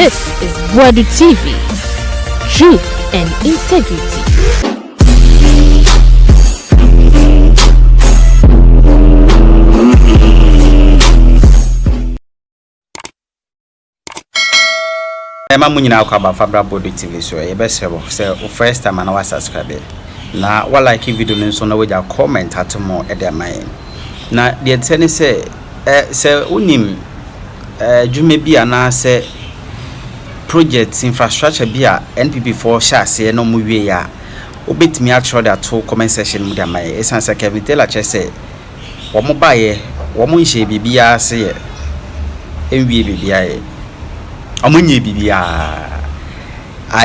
This is Wadu TV. Truth and integrity. Ema munyina kwa ba Fabra Wadu TV so ye best say first time na wa subscribe na wa like video nso na we ja comment atomo e de man na de tene say unim dwuma bi ana say project infrastructure bi a NPP for shase no mu wie ya obetimi actually ato comment section mu de man esan say Kevin Taylor che say wo mo baye wo mo nhye bibia se ye enwie bibia ye amunye bibia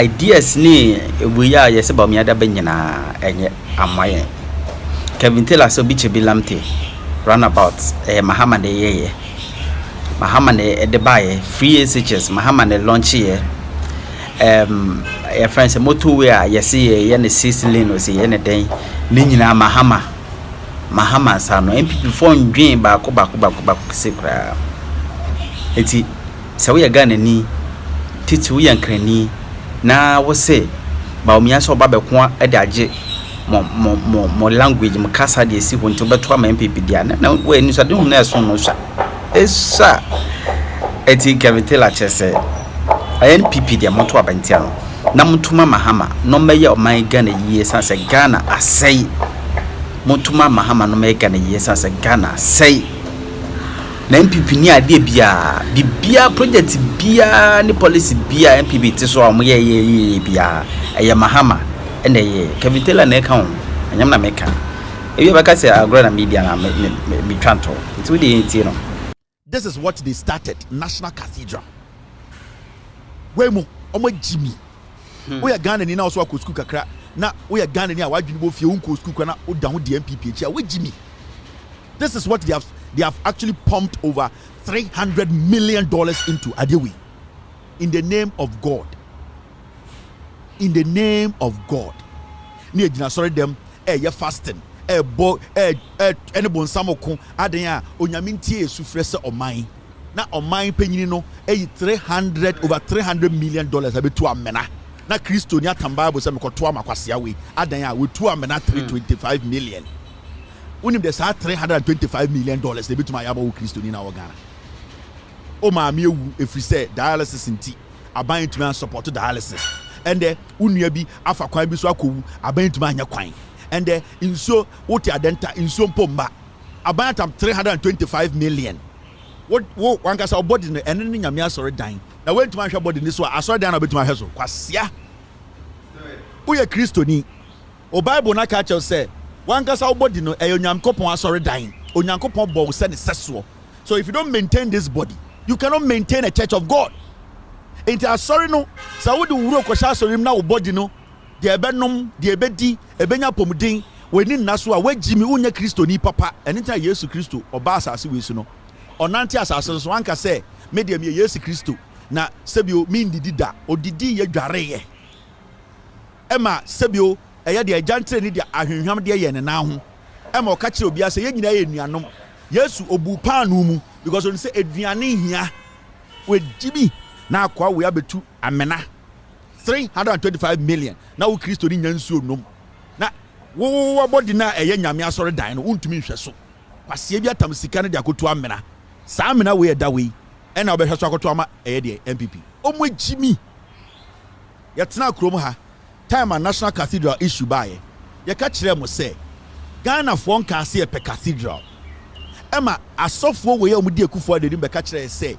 ideas ni ebuya yese Bawumia da banyina enye amaye Kevin Taylor so biche bilamte runabout Mahama de yeye Mahama ne de baye free SHS Mahama ne launch ye your friends motorway a yese ye ne 6 lane o se ye ne den ni nyina Mahama sa no NPP phone dwin ba ko sekra eti se we Ghana ni titi we yankrani na wo se Bawumia so ba beko e de age mo language mo kasa de si ho nto beto ama MPP dia na we ni so de hu na so no sha esa eti Kevin Taylor chese NPP dia moto abantia no na mutuma Mahama no meye o man Ghana yie sanse Ghana asai mutuma Mahama no meye Ghana yie sanse Ghana asai na NPP ni ade bia project bia ni policy bia NPP ti so amoye bia eye Mahama ene ye Kevin Taylor na ka ho anyam na meka ebi baka say agro na media na me twanto it we dey enti no. This is what they started, National Cathedral. We mo omo Jimmy we are Ghana ni na so akọ school kakra na we are Ghana ni a wadwini bo fie unko school na o da ho de NPP echi a we Jimmy. This is what they have actually pumped over $300 million into Adewi in the name of God. In the name of God. Ni ejina sorry them ye fasting ene bonsamoko aden a onyamintie esufre se oman na oman panyini no over $300 million abetu amena na Kristo ni atamba bo se mekoto amakwasea we aden a wetu amena 325 million. Unim de sa $325 million they betu ma yaba wo Kristo ni na wo Ghana o ma me ewu efri se dialysis nti aban tumi support dialysis and unua bi afa kwan bi so akowu aban tumi anya kwan and inso wote adenta inso mpomba about 325 million what one kasa body no ene ne nyame asore dan na wentu ma hwe body ni so asore dan na betu ma hwe so kwasia uye Kristo ni o Bible na ka che say one kasa body no onyankopon asore dan onyankopon bo se ne seso. So if you don't maintain this body you cannot maintain a church of God. Enti asore no sa wo de wuro kwasha asore na wo body no de ebenom de ebedi ebenya pomudin weni naso a wagimi unya Kristo ni papa enita Yesu Kristo oba asase we su no onante asase so anka se media me Yesu Kristo na sebio mi ndidi da odidi ye dware ye ema sebio eye de ajantre ni de ahwenhwam de ye ne na ho ema o ka kire obi ase ye nyina ye nuanom Yesu obu panu mu because on say eduane hia we jibi na akwa we abetu amena 325 million na wo Kristo ni nyansuo nom na wo body na eye nyame asore dan no untumi hwe so kwase bi atam sika ne de akoto amena sa amena we da we e na obehwe so akoto ama eye de NPP omo jimi yetena krom ha time a National Cathedral issue bae ye ka kire mo se Ghana fo nka ase e pe cathedral ema asofo we ye omudi ekufo adedi be ka kire se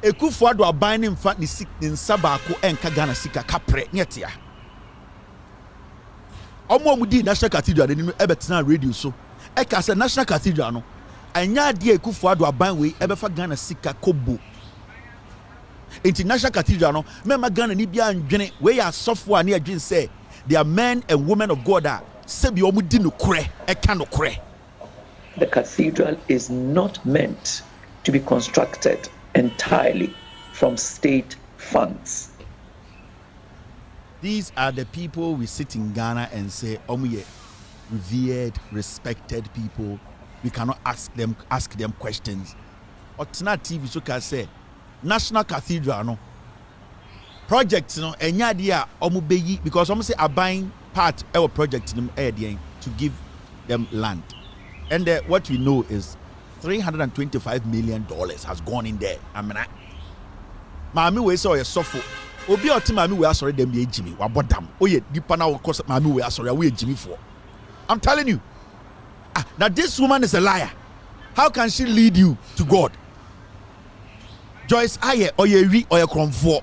ekufo ado aban ne mfa ne sik ne nsabako enka Ghana sika kapre nyetia omudi National Cathedral ni ebetena radio so e ka se National Cathedral no anya de ekufo ado aban we ebefa Ghana sika kobo International Cathedral no mema Ghana ni bia ndwene we ya sofo ani adwin say they are men and women of God are sebi omudi no kure e ka no kure. The cathedral is not meant to be constructed entirely from state funds. These are the people we sit in Ghana and say omuye revered, respected people. We cannot ask them questions. Otna TV so can say National Cathedral no projects no enya dia omo beyi because omo say abine part our project to give them land. And what we know is $325 million has gone in there. I mean, Mami we say suffer. Obi oti mami we asore dem ye Jimmy. Wa bodam. Oye dipa na cause mami we asore we Jimmy for. I'm telling you. Now this woman is a liar. How can she lead you to God? Joyce Aye or ye ri or ye comfort.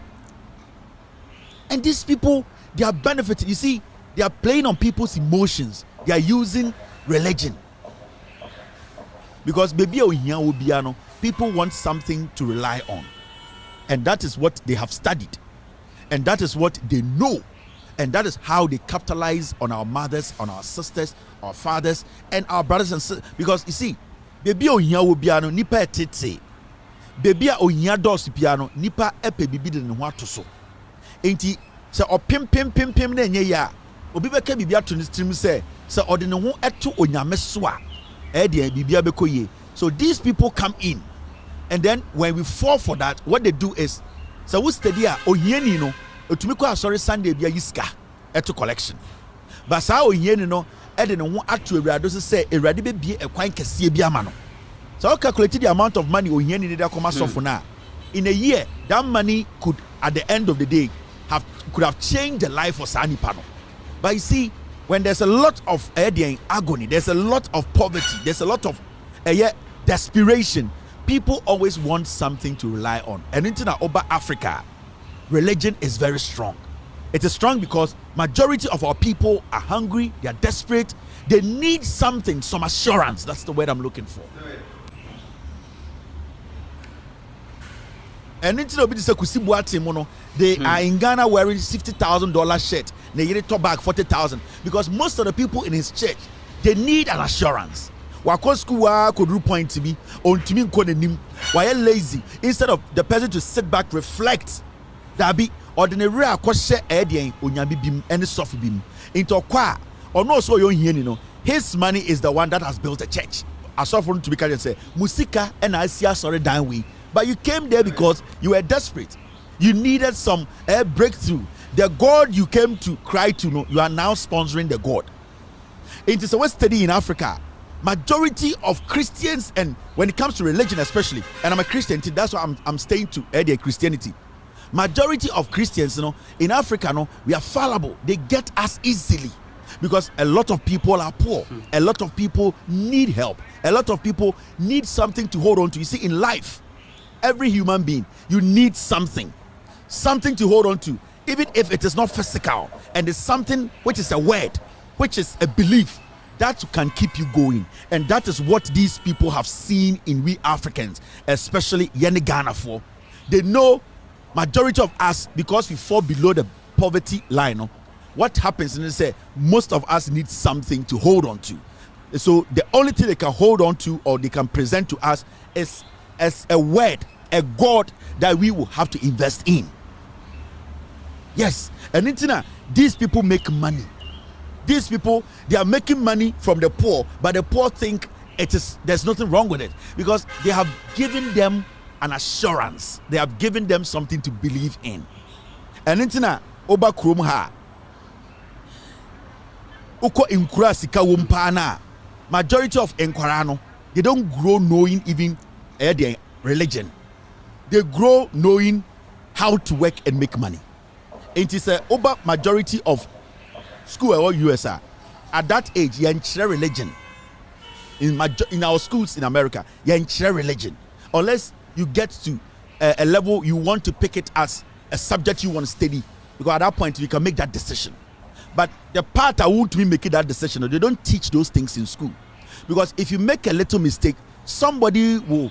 And these people, they are benefiting. You see, they are playing on people's emotions. They are using religion. Because people want something to rely on. And that is what they have studied. And that is what they know. And that is how they capitalize on our mothers, on our sisters, our fathers, and our brothers and sisters. Because you see, baby ohiya nipa etete. Baby ohiya dos piano nipa epe bibi de ne ho atoso. Enti se opim na enye ya. Obi beka bibi ato ne stream se ode ne ho eto onyame so a de bibia bekoye. So these people come in, and then when we fall for that, what they do is so we study ohiani no otumi ko asori Sunday bia yiska eto collection. But sa ohiani no e de ne ho ato ewrado se ewrade be bie ekwan kese bia ma no. So calculate the amount of money ohiani need to come for now. In a year, that money could at the end of the day could have changed the life of Sani Pano. But you see, when there's a lot of agony, there's a lot of poverty, there's a lot of desperation, people always want something to rely on. And in over Africa, religion is very strong. It is strong because majority of our people are hungry, they are desperate, they need something, some assurance. That's the word I'm looking for. And into the they are in Ghana wearing $60,000 shirt. They get it top back 40,000 because most of the people in his church, they need an assurance. Wako school could do point to me on to me why lazy instead of the person to sit back, reflect that be ordinary akoshe edien onyame bim any soft bim into kwa or no so you his money is the one that has built a church. I saw for him to be carried and say musika and I see sorry down we. But you came there because you were desperate. You needed some breakthrough. The God you came to cry to, no, you are now sponsoring the God. It is a West study in Africa. Majority of Christians, and when it comes to religion especially, and I'm a Christian, that's why I'm staying to Christianity. Majority of Christians, in Africa, we are fallible. They get us easily because a lot of people are poor. A lot of people need help. A lot of people need something to hold on to. You see, in life, every human being, you need something to hold on to, even if it is not physical, and it's something which is a word, which is a belief that can keep you going. And that is what these people have seen in we Africans, especially Ghana for. They know majority of us, because we fall below the poverty line, what happens is they say most of us need something to hold on to. So the only thing they can hold on to or they can present to us is as a word, a God that we will have to invest in. Yes, and these people make money. These people, they are making money from the poor, but the poor think there's nothing wrong with it because they have given them an assurance. They have given them something to believe in. And oba krom ha uko inkura sika wumpana. Majority of Enquarano, they don't grow knowing even their religion. They grow knowing how to work and make money. It is a over majority of school or USA at that age, you're in religion. In our schools in America, you're in religion. Unless you get to a level you want to pick it as a subject you want to study, because at that point you can make that decision. But the part I won't be making that decision, they don't teach those things in school. Because if you make a little mistake, somebody will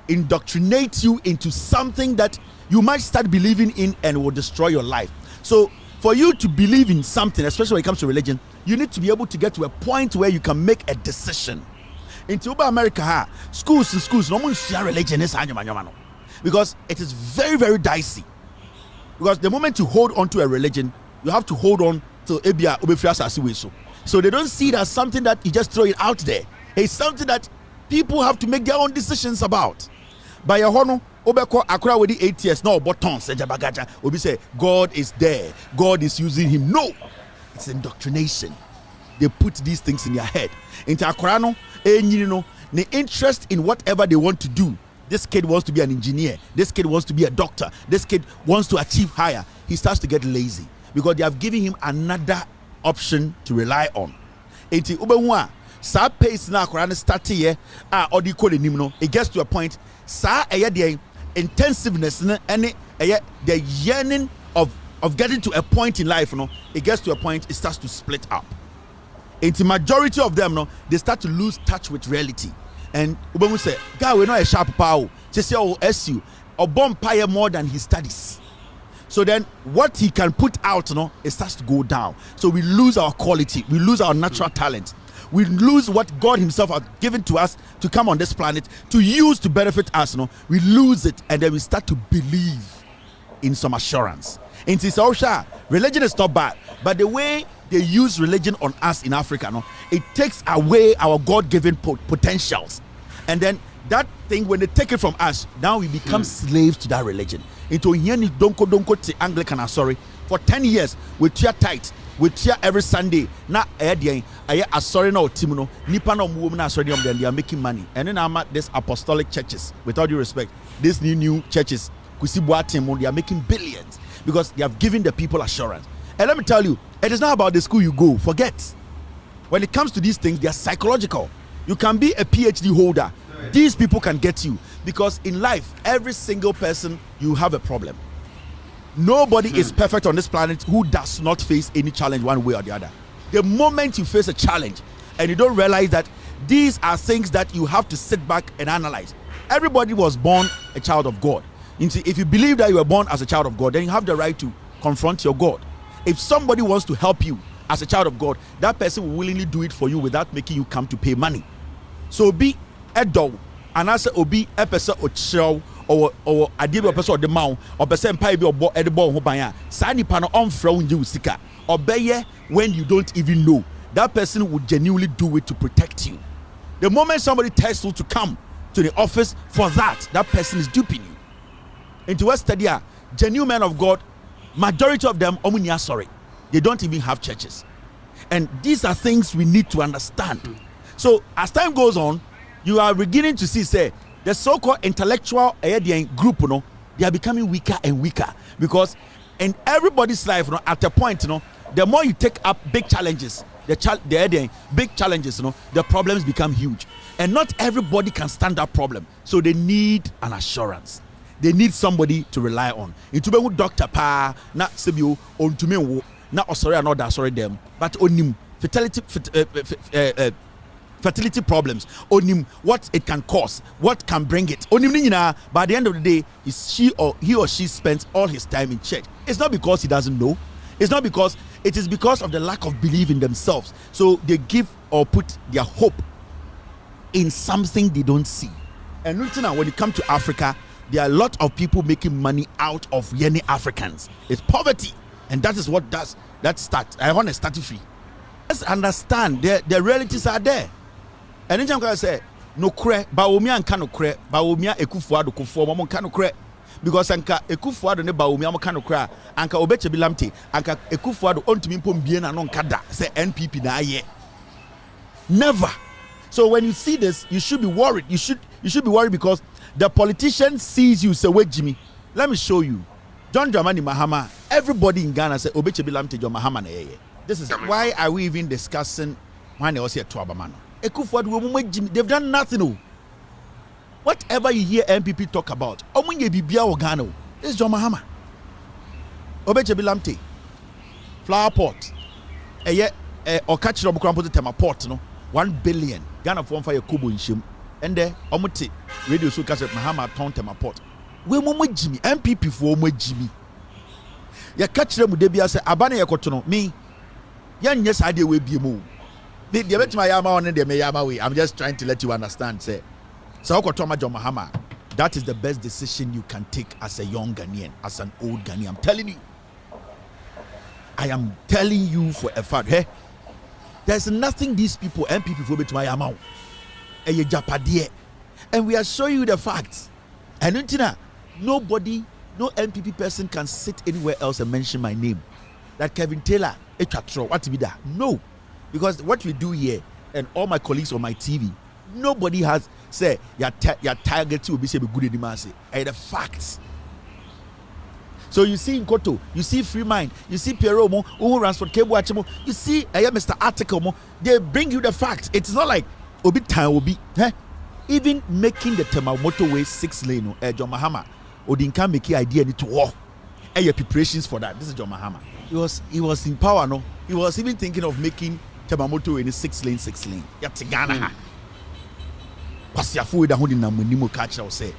indoctrinate you into something that you might start believing in and will destroy your life. So for you to believe in something, especially when it comes to religion, you need to be able to get to a point where you can make a decision. In America, schools, no one share religion is because it is very, very dicey. Because the moment you hold on to a religion, you have to hold on to Ebia Obefiasa. So they don't see it as something that you just throw it out there. It's something that people have to make their own decisions about. By Yahono, Obeko akura with the 8 years now buttons ejabagaja. Obi say God is there. God is using him. No, it's indoctrination. They put these things in their head. Into akura no, the interest in whatever they want to do. This kid wants to be an engineer. This kid wants to be a doctor. This kid wants to achieve higher. He starts to get lazy because they have given him another option to rely on. Enti ubewa sa pace na akora start here odi call nim no, it gets to a point sa the intensiveness and the yearning of getting to a point in life, it gets to a point it starts to split up. Enti majority of them they start to lose touch with reality. And Ubamu say, God, we're not a sharp power. Just say, oh, SU, or bonfire more than he studies. So then, what he can put out, it starts to go down. So we lose our quality, we lose our natural talent, we lose what God Himself has given to us to come on this planet to use to benefit us. We lose it, and then we start to believe in some assurance. In Tisosha, religion is not bad, but the way they use religion on us in Africa, it takes away our God-given potentials. And then that thing, when they take it from us, now we become slaves to that religion. Into here, don't to Anglican, sorry, for 10 years, we tear tight, we tear every Sunday. Now, sorry, no, Timono, Nipa no woman, sorry, they are making money. And then I'm at this apostolic churches, with all due respect, these new churches, they are making billions because they have given the people assurance. And let me tell you, it is not about the school you go. Forget. When it comes to these things, they are psychological. You can be a PhD holder. These people can get you. Because in life, every single person, you have a problem. Nobody is perfect on this planet who does not face any challenge one way or the other. The moment you face a challenge and you don't realize that these are things that you have to sit back and analyze. Everybody was born a child of God. If you believe that you were born as a child of God, then you have the right to confront your God. If somebody wants to help you as a child of God, that person will willingly do it for you without making you come to pay money. So be a dog, and as obi a person or show or a deal person or the mount or person pay be or edible hobaya. Sani pano on from you sika or beye when you don't even know. That person would genuinely do it to protect you. The moment somebody tells you to come to the office for that person is duping you. Into West Stadia, genuine men of God, majority of them sorry, they don't even have churches. And these are things we need to understand. So as time goes on, you are beginning to see, say, the so-called intellectual group, they are becoming weaker and weaker. Because in everybody's life, at a point, the more you take up big challenges, big challenges, the problems become huge. And not everybody can stand that problem. So they need an assurance. They need somebody to rely on. Into be doctor pa na sebio ontume wo na osori another sorry them, but onim fertility problems, onim what it can cause, what can bring it. Onim ni nyina, by the end of the day, he or she spends all his time in church. It's not because he doesn't know. It's not because it is because of the lack of belief in themselves. So they give or put their hope in something they don't see. And when it comes to Africa, there are a lot of people making money out of any Africans. It's poverty, and that is what does that start. I want to start free. Let's understand the realities are there. And then I'm going to say, no kre, Bawumia and Kano kre, Bawumia ekufuado kufuo, mamo Kano kre, because anka ekufuado ne Bawumia mo Kano kre, anka obeche bilamte, anka ekufuado ontumimpo mbiena non kada, say NPP na aye. Never. So when you see this, you should be worried. You should be worried because the politician sees you, say, wait, Jimmy, let me show you. John Dramani Mahama, everybody in Ghana say, Obeche Bilamte John Mahama. This is why are we even discussing when they was here to Abamano? They've done nothing. Whatever you hear NPP talk about, this is John Mahama. Obeche Bilamte, flower pot, or catch the Bukampo Tema pot, 1 billion. Ghana for fire Kubo in Shim. And there, Omuti, radio so cassette Mahama Town Tema pot. We momo Jimmy, NPP for mo Jimmy. Ya catch them with Debia say, Abane Yakotono, me. Yan yes, idea will be moved. They bet my yama on and they may yama way. I'm just trying to let you understand, say. So Okotoma John Mahama, that is the best decision you can take as a young Ghanaian, as an old Ghanaian. I'm telling you. I am telling you for a fact, hey. There's nothing these people, NPP, for bet my yama. And we are showing you the facts. And Nobody, no NPP person can sit anywhere else and mention my name. That Kevin Taylor, what to be that? No. Because what we do here, and all my colleagues on my TV, nobody has said, your target will be good in the mass. And the facts. So you see in Koto, you see Free Mind, you see Pieromo, who runs for Cable Achimo, you see Mr. Article, they bring you the facts. It's not like Obi Time will be, even making the Tema motorway 6 lane, John Mahama, Odinka make idea need to walk. And your preparations for that. This is John Mahama. He was in power, no? He was even thinking of making Tema motorway in 6 lane. Yatigana. Pasiafu da hodi na munimo catch say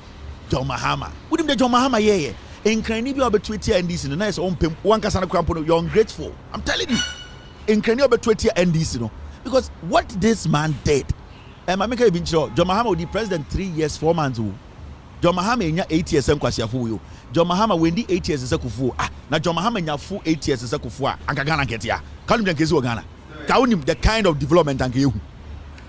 John Mahama. Would the John Mahama yeah. In Krani be able to tweet NDC no nice on pem one kasana krampo you're ungrateful. I'm telling you. In Krani be tweet NDC no because what this man did. And I make it sure John Mahama will be president 3 years 4 months. John Mahama nya 8 years kwasiafo yo. John Mahama wendi 8 years kufu. Na John Mahama nya full 8 years kufu anka Ghana get ya. Kanu den kesi wo Ghana. Ka unim the kind of development anka yehu.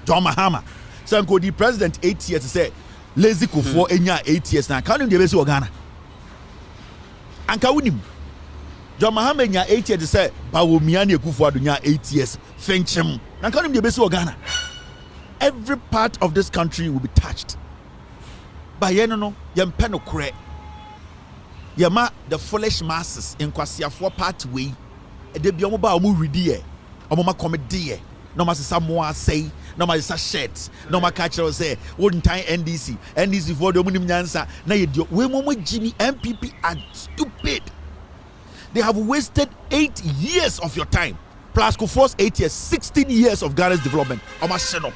John Mahama. So nko the president 8 years say lazy kufu enya 8 years na kanu de besi wo Ghana. Anka unim John Mahama nya 8 years say Bawumia na Kufu Addo nya 8 years fenchem na kanu de besi wo Ghana. Every part of this country will be touched. But no, yempe no kure. Yema the foolish masses in kwasiafo part way. E de bi omo ba omo ready e. Omo ma comedy e. No ma sesa mo say, no ma sesa shirt, no ma catch say, wouldn't time NDC for the omo nim nyansa. Na ye dio we mo Jimmy NPP are stupid. They have wasted 8 years of your time. Plus Kufuor's 8 years, 16 years of Ghana's development. Omo sheno.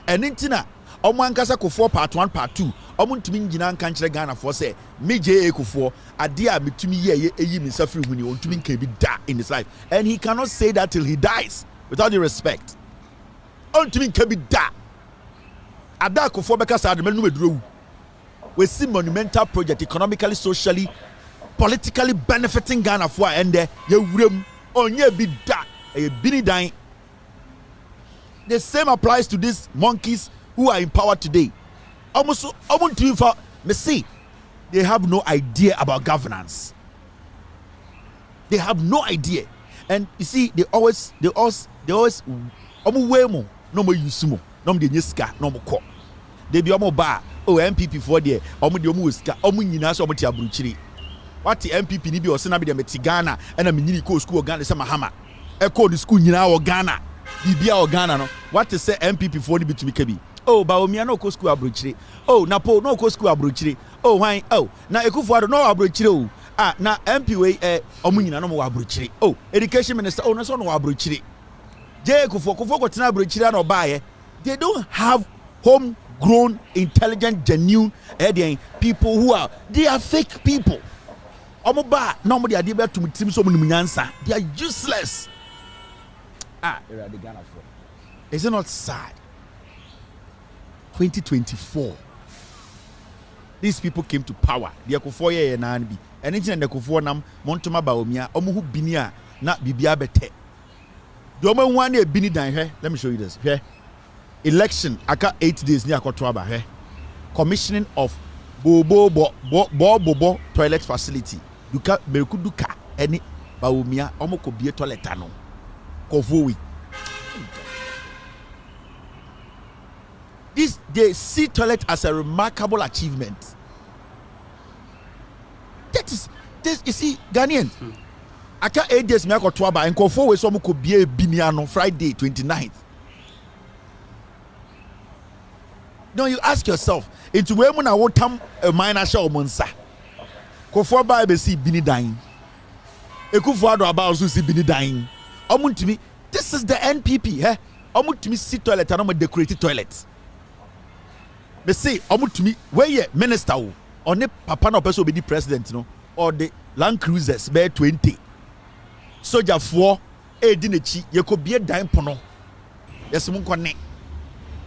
And intina omo ankasa Kufuor part 1 part 2 omo ntumi ngina nka nkyere Ghana for say me JA Kufuor ade a metumi ye eyi me safri huni ontumi nka bi da in his life, and he cannot say that till he dies without the respect. Ontumi nka bi da ada Kufuor beka sa ademanu meduro we see monumental project economically, socially, politically benefiting Ghana for and ye wurem onye bi da e bini dan. The same applies to these monkeys who are in power today. Almost me see, they have no idea about governance. They have no idea, and you see, they always wemo no more yusumo no more nyeska no more ko. They be ba NPP for there de ska nyina so ti abruchiri. What the NPP ni bi o se na be de metigana and am nyini ko school Ghana se Mahama. E ko the school nyina o Ghana. Bibia o Ghana no. What to say NPP for the to be kebi. Oh, Bawumia no ko school abrochire. Oh, Napo no ko school abrochire. Oh, why? Oh, na Ekufu Addo no abrochire o. Na MP we omunyina no mo abrochire. Oh, education minister oh no so no abrochire. Je Kufuor ko tena abrochire na obaye. They don't have homegrown, intelligent, genuine people who they are fake people. Omoba no mo de ade be tum tim so mo nyansa. They are useless. Is it not sad? 2024. These people came to power. The Kufuor ye na bi. Anything the Kufuor nam Montoma Bawumia omo hu binia na bibia bete. The omo wan e bini dan he. Let me show you this. Here. Election aka 8 days ni akoto aba he. Commissioning of Bobo toilet facility. Duka merikuduka any Bawumia omo ko bie toilet ano. Kovowi. They see toilet as a remarkable achievement. That is this. You see, Ghanaians. I can't 8 days. Me I got 12 and go forward. So I could be a biniano Friday 29th. Now you ask yourself, into where when I want a minor show monsa. Go for by be see bini dying. A good father about also see bini dying. To me, this is the NPP. Eh? To me, see toilet and I'm a decorated toilet. They say, to me, where ye minister or ne papa no person be the president, no, or the Land Cruisers bear 20. Soldier 4, dinechi, ye could be a dime pono. Yes, Munkone.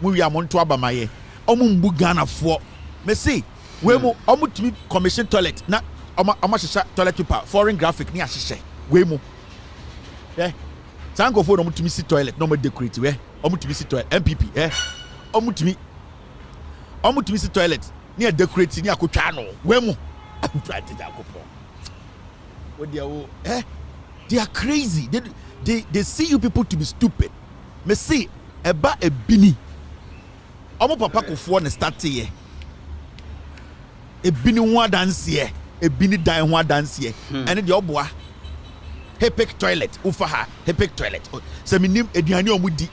We are Montua Bamaye. Omumbu Ghana 4. Me see, we mo to me commission toilet. Na Omasha toilet paper, foreign graphic, ni ashishe. We mo. Eh? Sango for to me see toilet, no more decorative. Eh? To me see toilet, MPP. Eh? To me see toilet. near decorate near Kuchano. Wemo. I'm trying to what they are crazy. They see you people to be stupid. Me see eba ebini. Omo papa kofo na start here. Ebini ho dance here. Ebini dan ho dance here. Ene de oboa. Hepic toilet. Ufa ha. Hepic toilet. Se minim eduane omo di.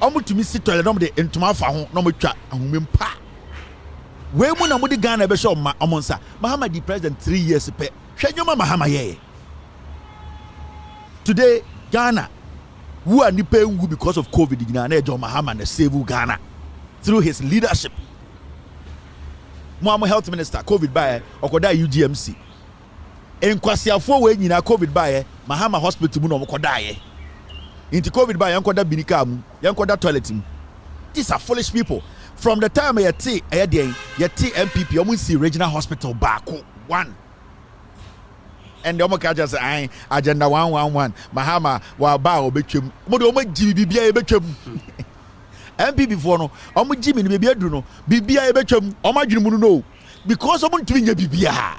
Omo tumi si toilet no de ntoma fa ho no mo twa ahomem pa. We mu na mo di Ghana be show ma omo nsa. Mahama di president 3 years pe. Hwe nyoma Mahama ye. Today Ghana who are nipa ngu because of COVID Ghana John Mahama na save Ghana through his leadership. Mo health minister COVID by okoda UGMC. Enkwasiafo we nyina COVID by Mahama hospital mu no okoda ye. Into COVID by yankoda binika mu, yankoda toilet mu. These are foolish people. From the time yeti NPP omu see regional hospital back one. And the Omoka just say agenda 111 Mahama wa ba obetwem. Mo de omo gi bibia e betwem. NPP for no omo gi mi bibia duru no bibia e betwem. Omo adwene mu no because omo ntumi nya bibia.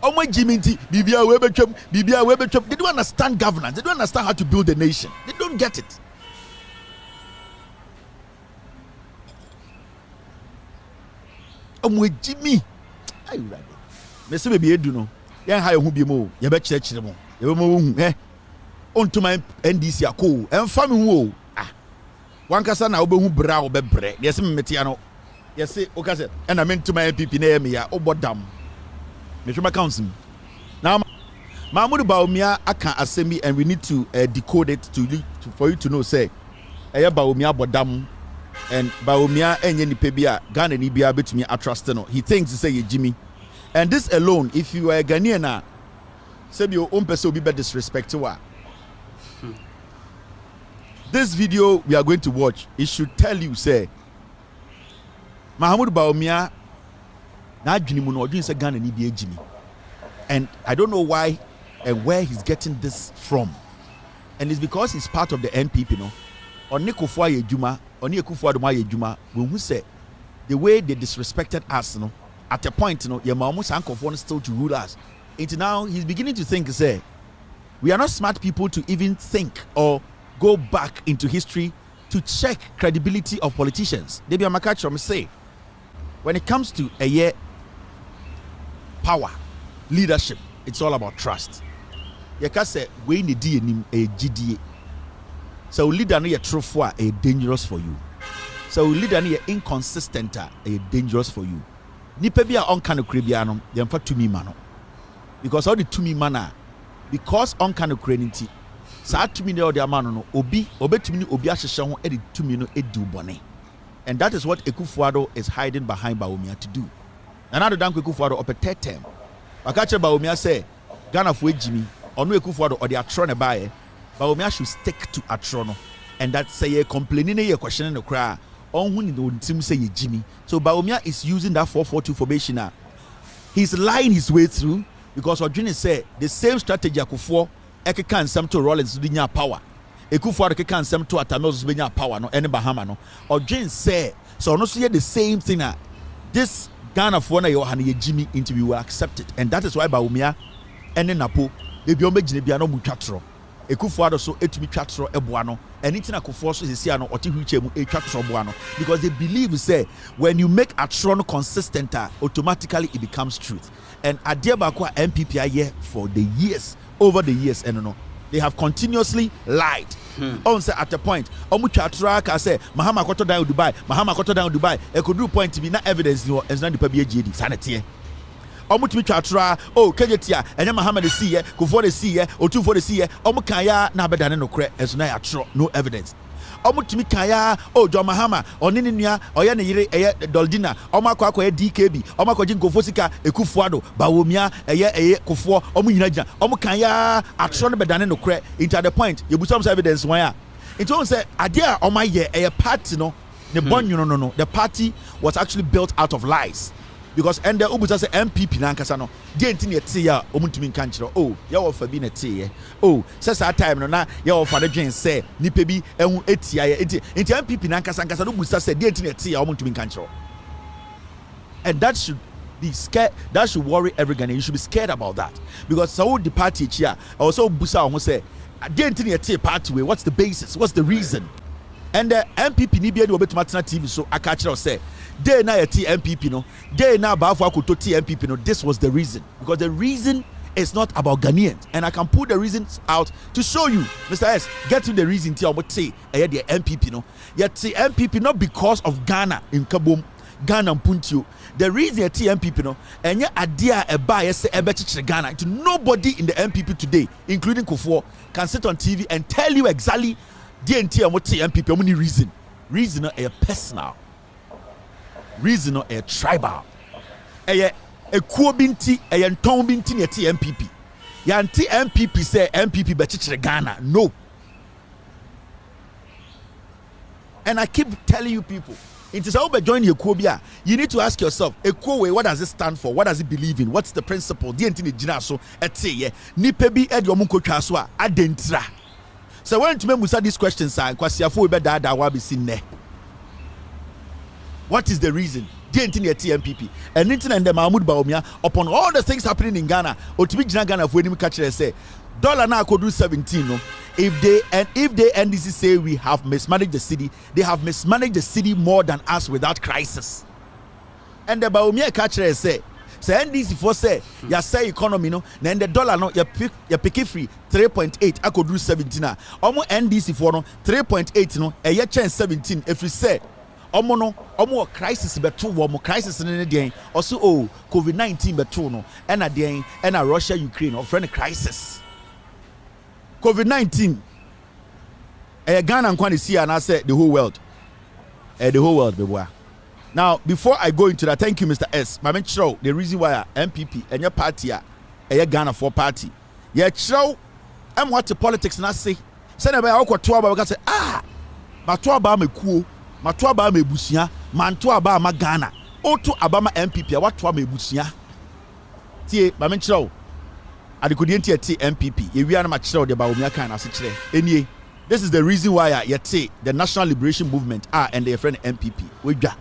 Omo gi mi nti bibia we betwem, bibia we betwem. They don't understand governance. They don't understand how to build a nation. They don't get it. Omo gi mi. Ayi right. Me se be edu no yen ha ehu bi mo ye be kire mo ye be mo hu ontuma NDC akọ emfa me hu o wankasa na obehu bra obebre ye se metia no ye se o ka se na me ntuma NPP na ye me ya obodam me hwema council now Nana Bawumia aka asemi and we need to decode it for you to know say Bawumia bodam and Bawumia enye nipa bi a Ghana ni bia betumi atrust no he thinks say ye Jimmy. And this alone, if you are a Ghanaian, say your own person will be disrespect to her. This video we are going to watch, it should tell you, say, Nana Bawumia, na Jimmy Muno, say Ghana ni be Jimmy. And I don't know why and where he's getting this from. And it's because he's part of the NPP, no? On Nikofwa Yejuma, on Nikofwa Duma Yejuma, when we say the way they disrespected us, no? At a point, you know, your mom was still to rule us. Until now, he's beginning to think, say, we are not smart people to even think or go back into history to check credibility of politicians. Debi Amakachom say, when it comes to a year power, leadership, it's all about trust. You can say, we need a GDA. So leader no true for a dangerous for you. So leader no inconsistent a dangerous for you. Nipa bia onka no krebia no yemfa tumi ma no because all the tumi mana because onka no kreniti sa tumi ne odi ama no obi obetumi ni obi ahyehye ho e tumi no edu bone and that is what Ekufuado is hiding behind Bawumia to do. Nana Danko Ekufuado opetetem akache Bawumia say Ghana fo ejimi ono Ekufuado odi atro ne bae Bawumia should stick to atro no and that say ye complaining ye questioning no kra on who need to say Jimmy. So Bawumia is using that 442 formation. He's lying his way through because Odwini say the same strategy Akufo can some to Rollins do power. Ekufuado can some to Atanos be power no any Bahama no. Odwini say so no see the same thing. This Ghana for na Yohani Jimmy interview will accept it, and that is why Bawumia and Napo they be omejine bia no mutwatro. Ekufuado so etumi twatro eboano anything Akufo so sisi ano oti hwiche mu etwatro boano because they believe say when you make atron consistent automatically it becomes truth. And Adiabakwa NPP are here for the years over the years and no they have continuously lied. On say at a point omu twatro ka say Mahama koto down Dubai e could do point to be na evidence no is not the pabi agedi sanete omutumi twatro kejetia enya Mahama de see ye Kufo de see ye Otufo de see ye omukaya na bedane no kre ezo na yatro no evidence omutumi kaya John Mahama onini nua oye ne yire eye Doldina omakwa DKB omakwa Nkofo sika Ekufuado Bawumia eye Kufo omunyina gina omukaya atro no bedane no kre into the point you some evidence one ya it won't say adia omaye eye party no the bonyo no the party was actually built out of lies. because and the ubusa say NPP na nkasa no dey ntini ete ya omuntumi nka nkyerɛ oh ya wo fa bi na ete ye oh say that time no na ya wo fa de dwen say nipa bi ehu etia ye nti NPP na nkasa no ubusa say dey ntini ete ya omuntumi nka nkyerɛ. And that should be scared, that should worry every Ghanaian. You should be scared about that, because so the party here also busa who say dey ntini ete party way, what's the basis, what's the reason? And the NPP ni bi ade obetumatena TV so aka kyerɛ say day na yɛte NPP no day na baafo akoto te NPP no. This was the reason, because the reason is not about Ghanaians, and I can put the reasons out to show you. Mr. S, get to the reason ti obo te ɛyɛ the NPP no yɛte NPP not because of Ghana in Kabom, Ghana Mpuntio. The reason yɛte NPP no ɛnyɛ adeɛ a ɛba yɛ sɛ ɛbɛkyekyere Ghana. Nobody in the NPP today, including Kufuor, can sit on TV and tell you exactly the entire NPP only reason a personal reason, a tribal, a kuo binti, a nton binti ni NPP. Yanti NPP say NPP bechichire Ghana. No. And I keep telling you people, it is how be join your kuobia. You need to ask yourself, a kuo, what does it stand for? What does it believe in? What's the principle? The entini jinaso etse ni pebi ediomunko twaswa adentra. So when to me these questions are kwasiafo be da wa be sinne. What is the reason? The entire TMPP and the Nana Bawumia upon all the things happening in Ghana. Otimi Gina Ghana for any catch say dollar now could do 17. No, if they NDC say we have mismanaged the city, they have mismanaged the city more than us without crisis. And the Bawumia catcher say NDC for say ya say economy no, then the dollar no ya pick free 3.8 I could do 17 na. Omo NDC for no 3.8 no a year change 17 if we say omo crisis beto wo crisis ne den also oh COVID-19 beto no and den and Russia Ukraine or friend crisis COVID-19 Ghana nkwa see and I say the whole world beboa. Now before I go into that, thank you Mr. S. My men show the reason why NPP and your party Ghana for party yeah show and what the politics na say na ba akwoto aba ka say mato aba mekuo mato aba mebusia manto aba ma Ghana oto aba ma NPP wato aba mebusia tie ma men show adekodi enti eti NPP ye wi na ma kyerɛ de Bawumia kan na se kyerɛ enie. This is the reason why yet the National Liberation Movement and their friend NPP we dwa.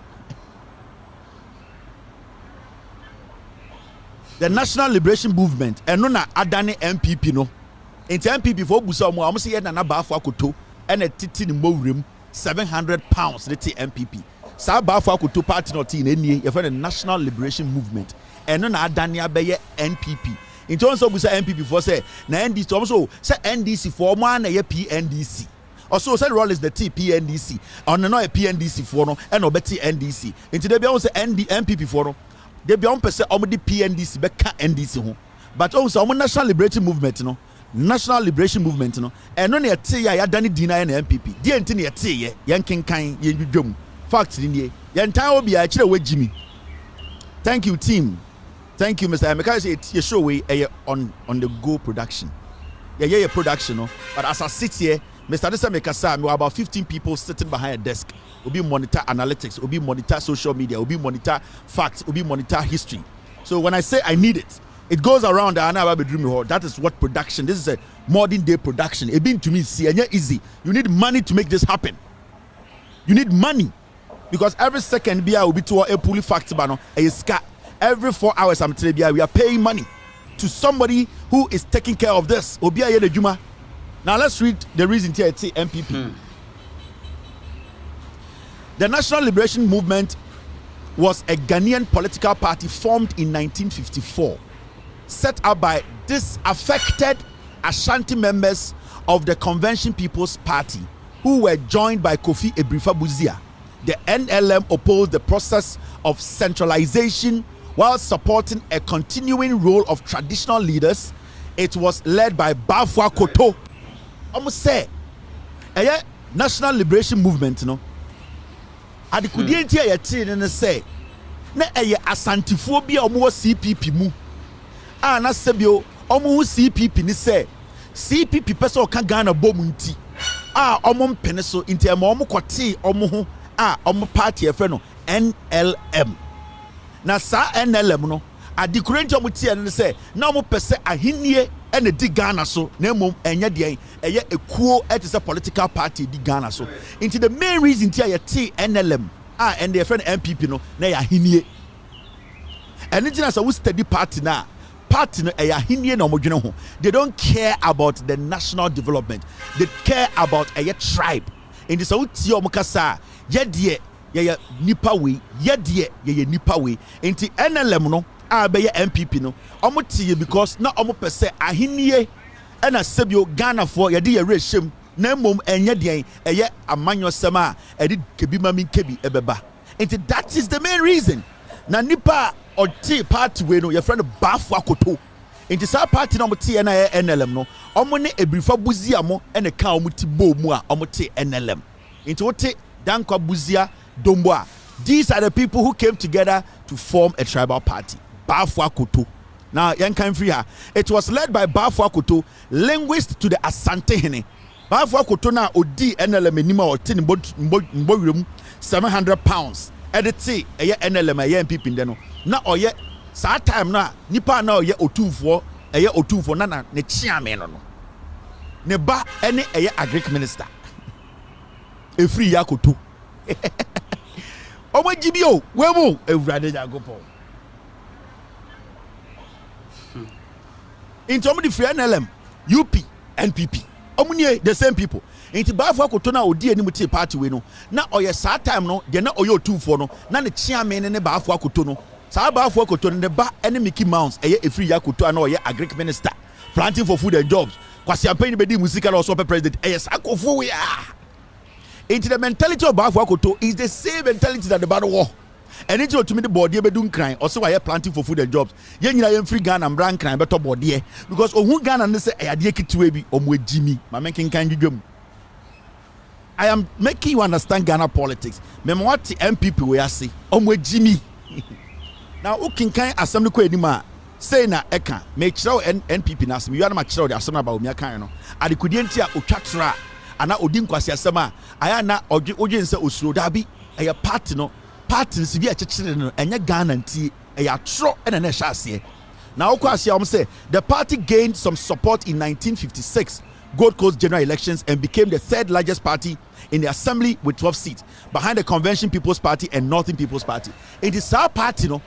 The National Liberation Movement and no na adane NPP no. Into NPP for busa mo say ye Nana Bawumia akoto and a titi ni mowrem £700 the NPP. Sa Bawumia akoto party no tin enie ye friend the National Liberation Movement and no na adane abeye NPP. In terms of NPP for say na NDC also say NDC for man na ye PNDC. Also say role is the PNDC. On no a PNDC for no and no better NDC. Into they be also NPP for no. They be on person the PNDC be ka NDC ho. But also National Liberation Movement no. National Liberation Movement no. And no na te ya dani dina na NPP. Di enti na te ye yan kenkan ye dwom. Fact ni ye. Yan tan obi a kire we Jimmy. Thank you team. Thank you, Mr. Emeka. It's your show on the go production. Yeah, production. No? But as I sit here, Mr. Emeka, we have about 15 people sitting behind a desk. We'll be monitor analytics, we'll be monitor social media, we'll be monitor facts, we'll be monitor history. So when I say I need it, it goes around that is what production. This is a modern day production. It been to me easy. You need money to make this happen. You need money because every second will be to a fully fact bano a scat. Every 4 hours, I'm telling you, we are paying money to somebody who is taking care of this. Obia Yede Juma. Now let's read the reason here at NPP. The National Liberation Movement was a Ghanaian political party formed in 1954, set up by disaffected Ashanti members of the Convention People's Party, who were joined by Kofi Ebrifabuzia. The NLM opposed the process of centralization while supporting a continuing role of traditional leaders. It was led by Bawumia Koto. Almost say, National Liberation Movement, no. Adikudi enti ayati ne say, na asantiphobia omo CPP mu. Na sebio omo CPP ni say, CPP person ka Ghana bom nti. Omo mpene so nti omo kote omo ho omo party e fe no NLM. na sa NLM no adi kurenti omo tie no say na omo pese ahinie ene di Ghana so na mom enye de eye ekuo et is a political party di Ghana so into the main reason tie ye NLM and their friend NPP no na ya ahinie ene tina so we study party na party no eye ahinie na omo dwene ho. They don't care about the national development, they care about a tribe. In the South omo kasa ye de ye nipa we ye de ye nipa we into NLM no abeye NPP no omo tie because na omo pese ahinie na sebio Ghana for ye de ye rehyem na mom enye de eye amanyo sema edi kebi mami kebi ebeba. And that is the main reason na nipa oti party we no your friend bafu akoto into sa party no omo tie na NLM no omo ne ebrifa buzia mo ene ka omo ti bo mu a omo tie NLM into wote dankwa buzia domboa. These are the people who came together to form a tribal party. Bafwa Koto. Now, it was led by Bafwa Koto, linguist to the Asante Hene. Bafwa Koto na odi NLM nima or tin mbo 700 pounds. Editi eye NLM eye NPP ndeno. Na oye sa time na nipa na oye otufo na ne chiame no. Ne ba ene eye agric minister. Efri Yakoto. Omo jibio wemu ewurade jagopo into omo di free NLM UP NPP omo nie the same people into Bafo Akoto na odi ani muti party we no na oye sa time no de na oye otufo no na ne chiame ne Bafo Akoto no sa Bafo Akoto ne ba ene Mickey Mouse eye efri Yakoto ana oye agric minister planting for food and jobs kwasi campaign be di musika na also president eye sakofo we into the mentality of Bafo Akoto is the same mentality that the battle war. And it's to me the body be doing crime. Also, I planting for food and jobs. Yen you free Ghana and brand crime better body because who Ghana and say I adhere to baby omwe Jimmy. My making kind of I am making you understand Ghana politics. Memo what the NPP we are say omwe Jimmy. Now who can kind assembly ko edima say na eka make sure NPP na asem you are na sure the Nana Bawumia kan no. Adikudientia otwatra ana odi nkwasi asema aya na oje nse osuro dabi eya party no party nsi bi a chechire no enya Ghana nti eya tro ena na hyaase na okwasi am say the party gained some support in 1956 Gold Coast general elections and became the third largest party in the assembly with 12 seats behind the Convention People's Party and Northern People's Party. It is our party no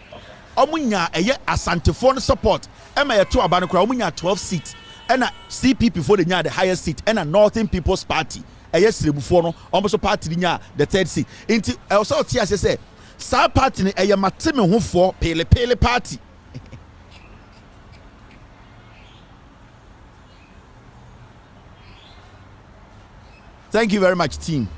omunya eye asantefo no support ema ye to abano kra omunya 12 seats and a CP before the highest seat and a Northern People's Party. A yes, before no, almost a party the third seat. Into also TS say, Sa party a yamatime who for pele party. Thank you very much, team.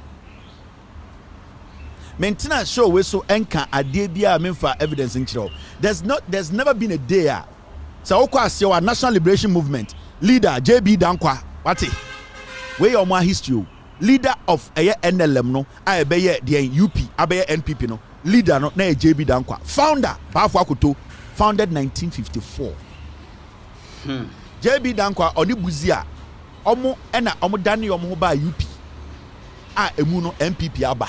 Maintenance show we so enka adebia mean for evidence in chiro. There's never been a day. So our National Liberation Movement leader JB Dankwa wati we your more history leader of NLM no abeye the UP abeye NPP no leader no na JB Dankwa founder Bafo Akoto founded 1954 JB Dankwa oni buzia omo ena omo dane omo ho ba UP a emu no NPP aba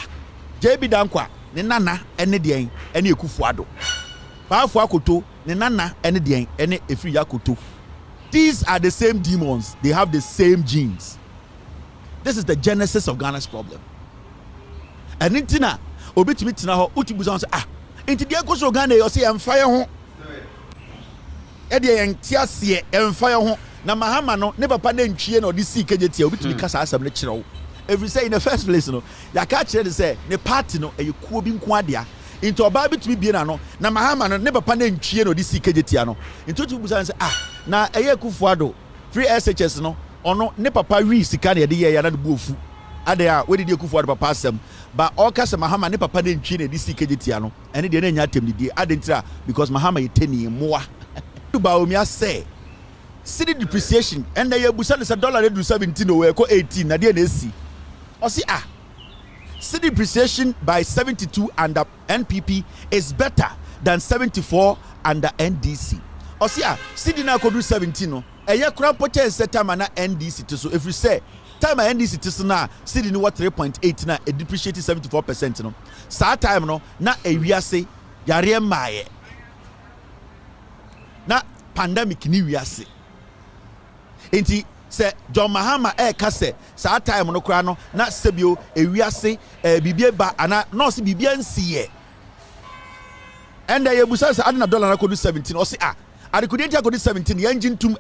JB Dankwa ne nana ene de ene Ekufuado Bafo Akoto ne nana ene de ene Efri Yakoto. These are the same demons. They have the same genes. This is the genesis of Ghana's problem. And intina obitimi tina ho utibuza say inti dia go so Ghana you say emfire ho. E de entiase emfire ho na mahama no ne papa na ntwie na odi sikejeti obitimi kasa asam ne kire wo. Every say in the first place no ya ka kire say ne party no eyekuo bi nko adea. Into oba bitimi bie na no na mahama no ne papa na ntwie na odi sikejeti ano. Into utibuza say na Ekufuado free SHS no ono ne papa wi sika na de ye na de buofu ade a we de Ekufuado papa asem ba all kase mahama ne papa de ntwi na de sika jetia no ene de na nya tem de ade ntira because mahama yeteni moa Bawumia say cedi depreciation and the busa the dollar dey do 17 o we ko 18 na de na esi o si cedi depreciation by 72 under NPP is better than 74 under NDC. Osia Cedi na kodu 17 no eye kura poche setama na NDC to so if you say time NDC to so na Cedi ni what 3.8 na e depreciate 74% no sa time no na ewiase yare maaye pandemic ni wiase enti se John Mahama kase sa time no kra no na sebio ewiase bibie ba ana no se bibie nsiye enda ye busa se adena dollar na kodu 17 o se adekudi ntia kodu 17 ye engine tum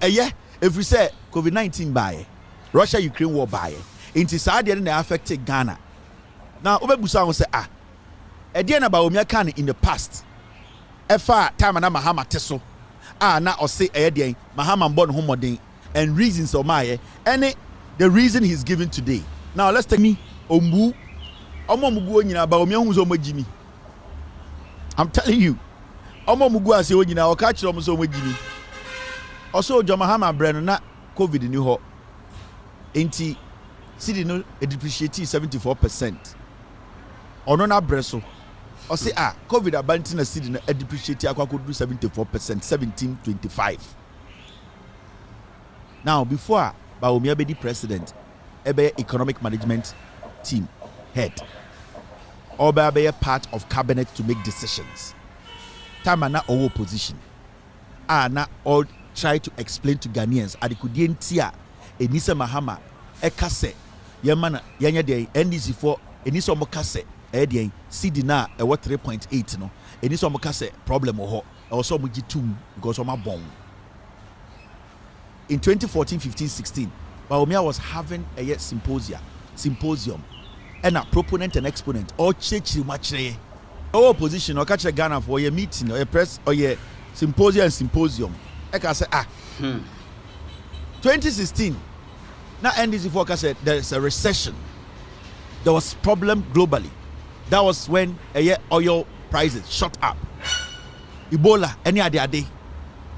every say COVID-19 bae Russia Ukraine war bae enti sa de na affect Ghana na obebusa ho se ede na Bawumia kan in the past efa time na Mahama teso na o se de Mahama mbon ho modern and reasons of my and the reason he's given today. Now let's take me ombu omomugu onyina Bawumia hu so magimi. I'm telling you omomugu ase onyina o ka kire omo so magimi. Also John Mahama brand na COVID ni ho enti Cedi no depreciate 74%. Ono na breso o say COVID abanti na Cedi na depreciate akwakodu 74%, 1725. Now, before Bawumia be the president, ebe economic management team head, or be a part of cabinet to make decisions. Time na our position. Na all try to explain to Ghanaians. Adikudien tia Enisa Mahama ekase yemana yanya de NDC for Enisa omokase de Cedi na ewo 3.8 no. Enisa omokase problem ho. Also omogi 2 because oma bomb. In 2014, 15, 16, Bawumia was having a symposium, and a proponent and exponent all church machre. Our opposition or catch a Ghana for a meeting or a press or a symposium. I can say 2016. Now NDC forecast said there is a recession. There was problem globally. That was when oil prices shot up. Ebola any other day.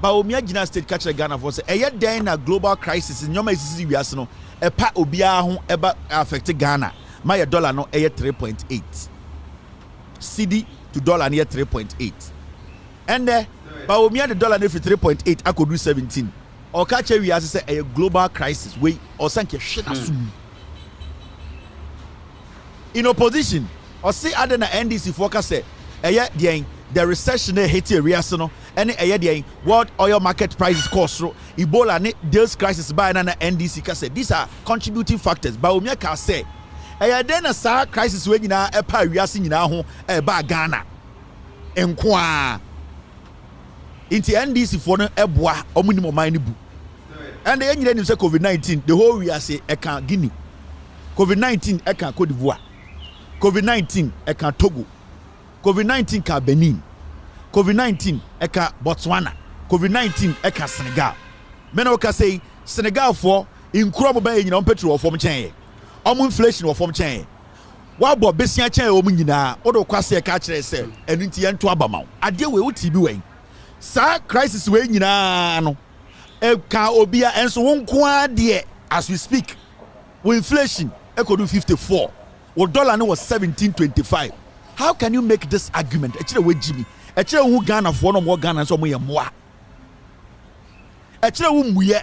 Bawumia Gina State catch Ghana for say then na global crisis in nyoma isisi wiase no pa obia ho eba affect Ghana my dollar no 3.8 Cedi to dollar near 3.8 and Bawumia the dollar near 3.8 akodu 17 or catch wiase say a global crisis we or sanke shit asum in opposition or say other na NDC forecast say the recession hit wiase no any the world oil market prices cost Ebola ne this crisis by na NDC ka say these are contributing factors. Bawumia ka say then a sa crisis we nyina pa wiase nyina ho ba Ghana enko a inti NDC for no eboa omunimo man ne bu and the nyina nim say COVID-19 the whole wiase can Guinea, COVID-19 can Cote d'Ivoire, COVID-19 can Togo, COVID-19 can Benin, COVID-19 eka Botswana, COVID-19 eka Senegal. Mena oka say Senegal for inkuro ba nyina petrol form chen. Omo inflation wo form chen. Wa bo besia chen omo nyina. Odo kwase eka kire say enu nti ye nto abamaw. Ade we uti bi wen. Sa crisis we nyina no. Eka obia enso wonko ade as we speak. With inflation ekodu 54. Wo dollar no was 1725. How can you make this argument? Echire we Jimmy Echire wu Ghana for no more Ghana so mo ye moa. Echire wu muye.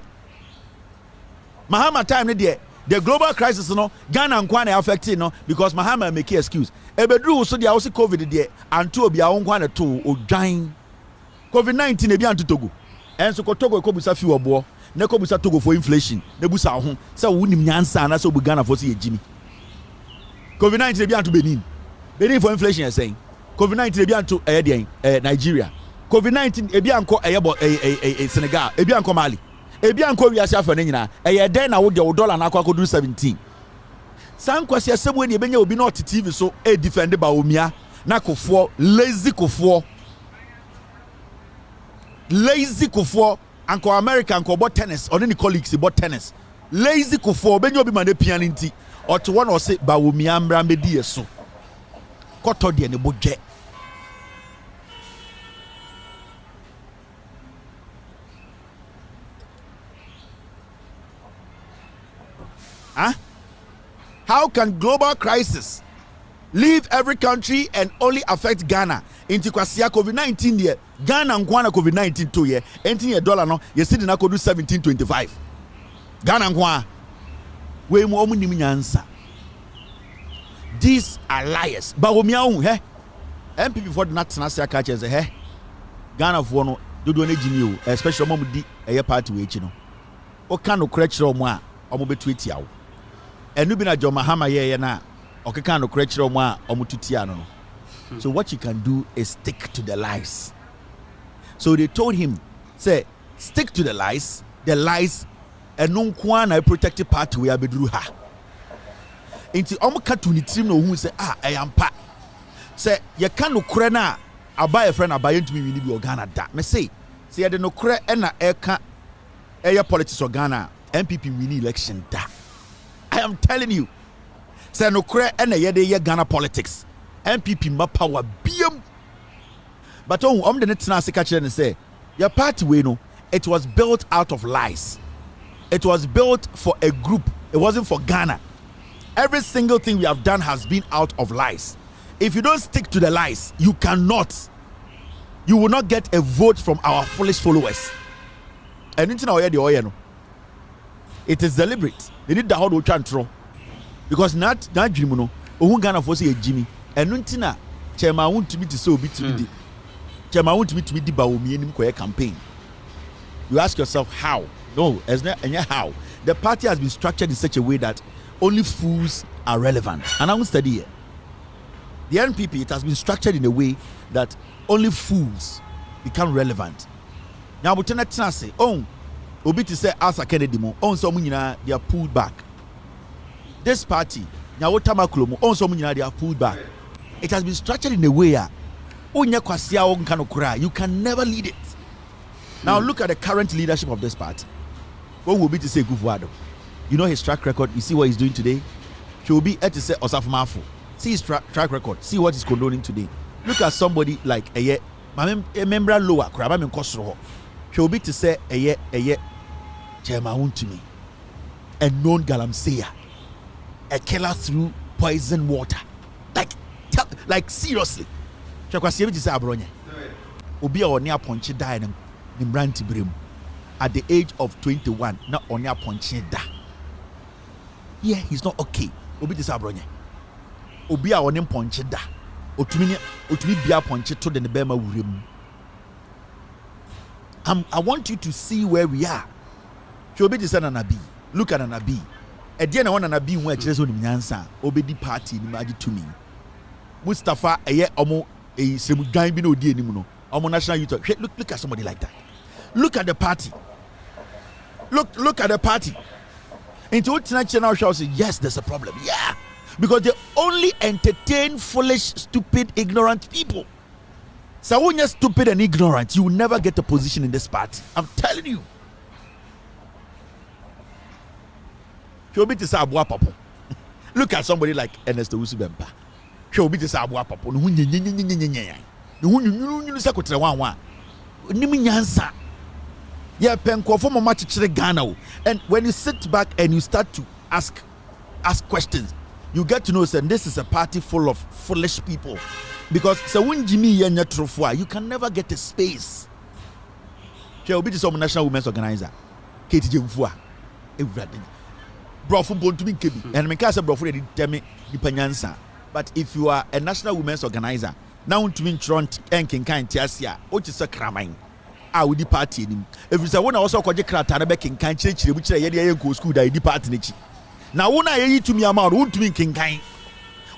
Mahama time ne the global crisis no Ghana nkwa na affect no because Mahama make excuse. Ebedru so dia wo se COVID de anto obi a nkwa na to odwan. COVID-19 e bi anto Togo. Enso ko Togo ko busa fi obo. Ne ko busa Togo for inflation. Ne busa ho se wo nim nyansa na so bu Ghana for se ye jimi. COVID-19 e bi anto Benin. Benin for inflation is saying COVID-19 ebi anto Nigeria. COVID-19 ebi anko Senegal, ebi anko Mali. Ebi anko wiase afa ne nyina. Den na wo de dollar na akwakodu 17. San kwase asebwe ne ebenya obi na TV so defend Bawumia na kofo lazy kofo. Lazy kofo anko America anko bot tennis or any colleagues bot tennis. Lazy kofo benya obi ma ne pian nti. Oto one o se Bawumia mbra medi eso. Koto de ne bodje. How can global crisis leave every country and only affect Ghana? Inti kwasia COVID-19 there. Ghana nkwana COVID-19 to ye. Enti ye dollar no ye Cedi na kodu 1725. Ghana nkwa. We mu omu nim nyansa. These are liars. Bawumia NPP for the national catches Ghana for no dodo na jimi o especially omo di eye party we echi no o ka no kra kire omo a omo betu etia wo enu bi na John Mahama ye na o ka no kra kire omo a omo tutia no. So what you can do is stick to the lies. So they told him, say, stick to the lies, and no one I protected party we abedru ha. Inti omo katu ni team no who say I am pa. Say you can no kra na abaye friend abaye ntumi wini bi Ghana da. Me say you de no kra e na eka eye politics of Ghana NPP wini election da. I am telling you. Say no kra e na ye de Ghana politics. NPP ma power biam. But the net na catch and say your party we know it was built out of lies. It was built for a group. It wasn't for Ghana. Every single thing we have done has been out of lies. If you don't stick to the lies, you will not get a vote from our foolish followers. And it is deliberate. They need the whole chantro because not dream no. Ghana for say Jimmy. And nuntina chairman want to be to so be to be chairman want to be the Bawumia campaign. You ask yourself how? No, it's not how. The party has been structured in such a way that only fools are relevant. And I will study it. The NPP, it has been structured in a way that only fools become relevant. Now, but not say, obi to say Asa Kennedy mo, so they are pulled back. This party, now what Tamaklomo, so they are pulled back. It has been structured in a way you can never lead it. Now look at the current leadership of this party. What will be to say Gufwado? You know his track record. You see what he's doing today. He will be to say Osaf Mafu. See his track record. See what he's condoning today. Look at somebody like a member lower. He will be to say Chairman to me, a known galamseya, a killer through poison water. Like seriously. Chakwasi to say Abronye. Obi a near ponche die in Branti Brim at the age of 21. Not on near ponche da. Yeah, he's not okay. Obi to say Abronye. Obi a onim ponche da. Otumi bia ponche to the Bema Urim. I want you to see where we are. Obi to say Nanabi. Look at Nanabi. Ediana one Nanabi where Chezo ni nyansa. Obedi party ni maji to me. Mustafa omo semudan bi no di enimu no omo national youth look at somebody like that. Look at the party. Look at the party. Into what channel shall say yes, there's a problem. Yeah, because they only entertain foolish, stupid, ignorant people. So when you're stupid and ignorant, you will never get a position in this party. I'm telling you. Look at somebody like Ernesto Usubempa. Obi to say abua papa no hunyenyenyenyenyenyen no hunyunyunu se kotre wanwa nim nyansa ye penkofo mama chichire Ghana. And when you sit back and you start to ask questions, you get to know that this is a party full of foolish people, because so when Jimmy yenya trofo you can never get a space. Obi to some national women's organizer Katie Jemfua everything brofo bontu bi kebi and me ka say brofo dey tell me dipanyansa. But if you are a national women's organizer, now to mean Tront and Kinkan Tiasia, which is a cramine, I would depart him. If you say one also called the Kratarabek in Kanchi, which I go school, I depart. Now, when I eat to me amount, won't to mean Kinkan,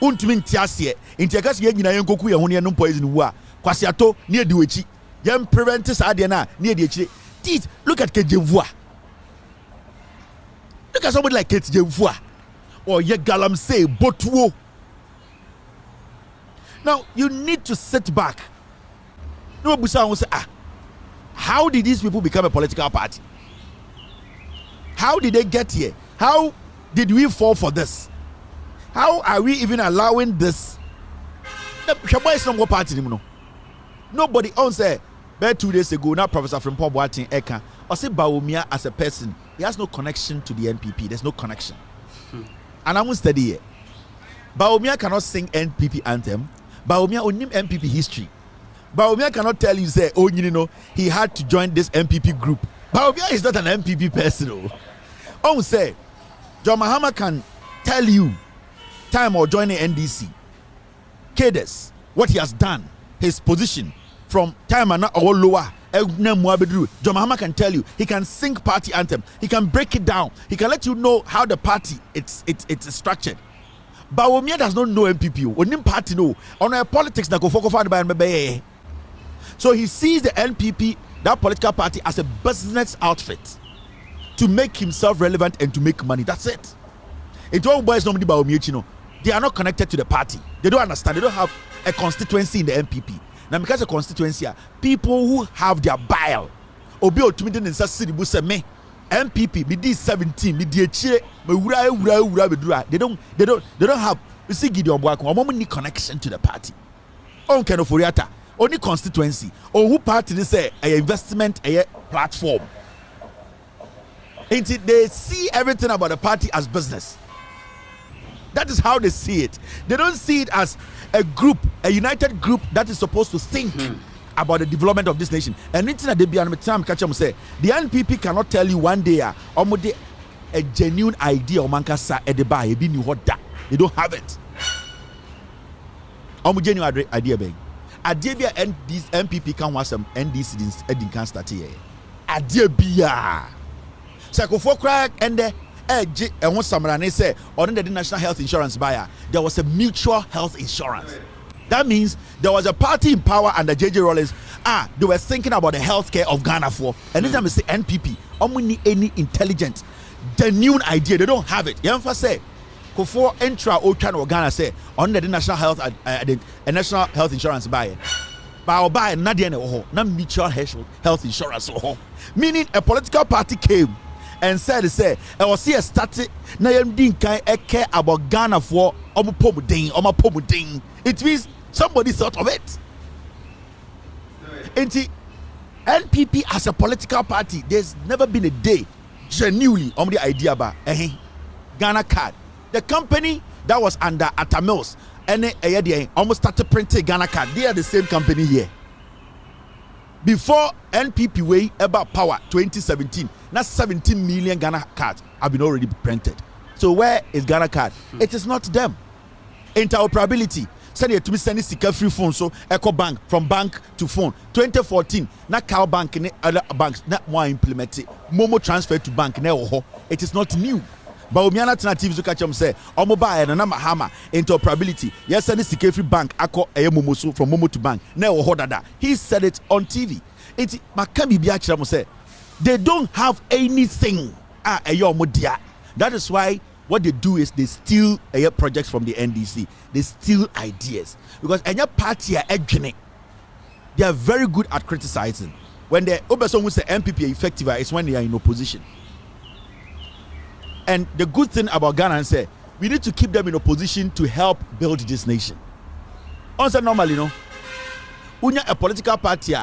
won't to mean Tiasia, in Tiakas Yan Goku, only a no poison war, Quasiato, near Duichi, young Preventus Adiana, near the Teeth, look at Kejevua. Look at somebody like Kejevua or Yagalam say, Botuo. Now you need to sit back. No, Busa will say, how did these people become a political party? How did they get here? How did we fall for this? How are we even allowing this? Shaba is not party anymore. Nobody owns it. But 2 days ago, now Professor from Paul Boatin Eka, or say Bawumia as a person, he has no connection to the NPP. There's no connection. And I won't study it. Bawumia cannot sing NPP anthem. Bawumia onim NPP history. Bawumia cannot tell you say, oh, you know, he had to join this NPP group. Bawumia is not an NPP person. Oh, say, John Mahama can tell you time or joining NDC, cadres, what he has done, his position from time and or lower John Mahama can tell you. He can sing party anthem. He can break it down. He can let you know how the party it's structured. Bawumia does not know NPP. Onim party no. On a politics that go focus on the. So he sees the NPP, that political party, as a business outfit to make himself relevant and to make money. That's it. It all boys nobody Bawumia, no. They are not connected to the party. They don't understand. They don't have a constituency in the NPP. Now because a constituency, people who have their bile, obi otumide in Cedi bu se me NPP be di 17 be di echire me wura bedura. They don't have, you see Gideon Boako, omo need connection to the party. On kind of Foriata, only constituency or who party they say a investment a platform. Ain't it? They see everything about the party as business. That is how they see it. They don't see it as a group, a united group that is supposed to think about the development of this nation. And it's that they be time catch them say the NPP cannot tell you one day a genuine idea or mankasa at the bar be new what that they don't have it. Genuine idea being idea and this NPP can want some NDC Edin can start here. Idea be so for crack and and what Samarane say on the National Health Insurance buyer, there was a mutual health insurance. That means there was a party in power under JJ Rawlings. They were thinking about the healthcare of Ghana for. And anytime we say NPP, need any intelligent, genuine idea. They don't have it. You say, before entra or Ghana say on the National Health National Health Insurance buyer. Buy not mutual health insurance. Meaning a political party came and said, I was here started na yam din kan care about Ghana for pomudin. It means somebody thought of it. And NPP as a political party, there's never been a day genuinely on the idea about Ghana card. The company that was under Atamils and almost started printing Ghana card. They are the same company here. Before NPP way about power 2017, now 17 million Ghana cards have been already printed. So where is Ghana card? It is not them. Interoperability. Send it to me, send it free phone. So Echo Bank from bank to phone. 2014, na Cow Bank and other banks not more implemented. Momo transfer to bank. It is not new. Bawumia alternatives to catch them say Omoba and Nana Bawumia interoperability. Yes, send it free bank. Ako Momo so from Momo to bank. He said it on TV. It's Makabi Biachram say they don't have anything. That is why what they do is they steal projects from the NDC. They steal ideas because any party they are very good at criticizing. When the Oberson will say NPP are effective, it's when they are in opposition. And the good thing about Ghana is say we need to keep them in opposition to help build this nation. Also, normally, when a political party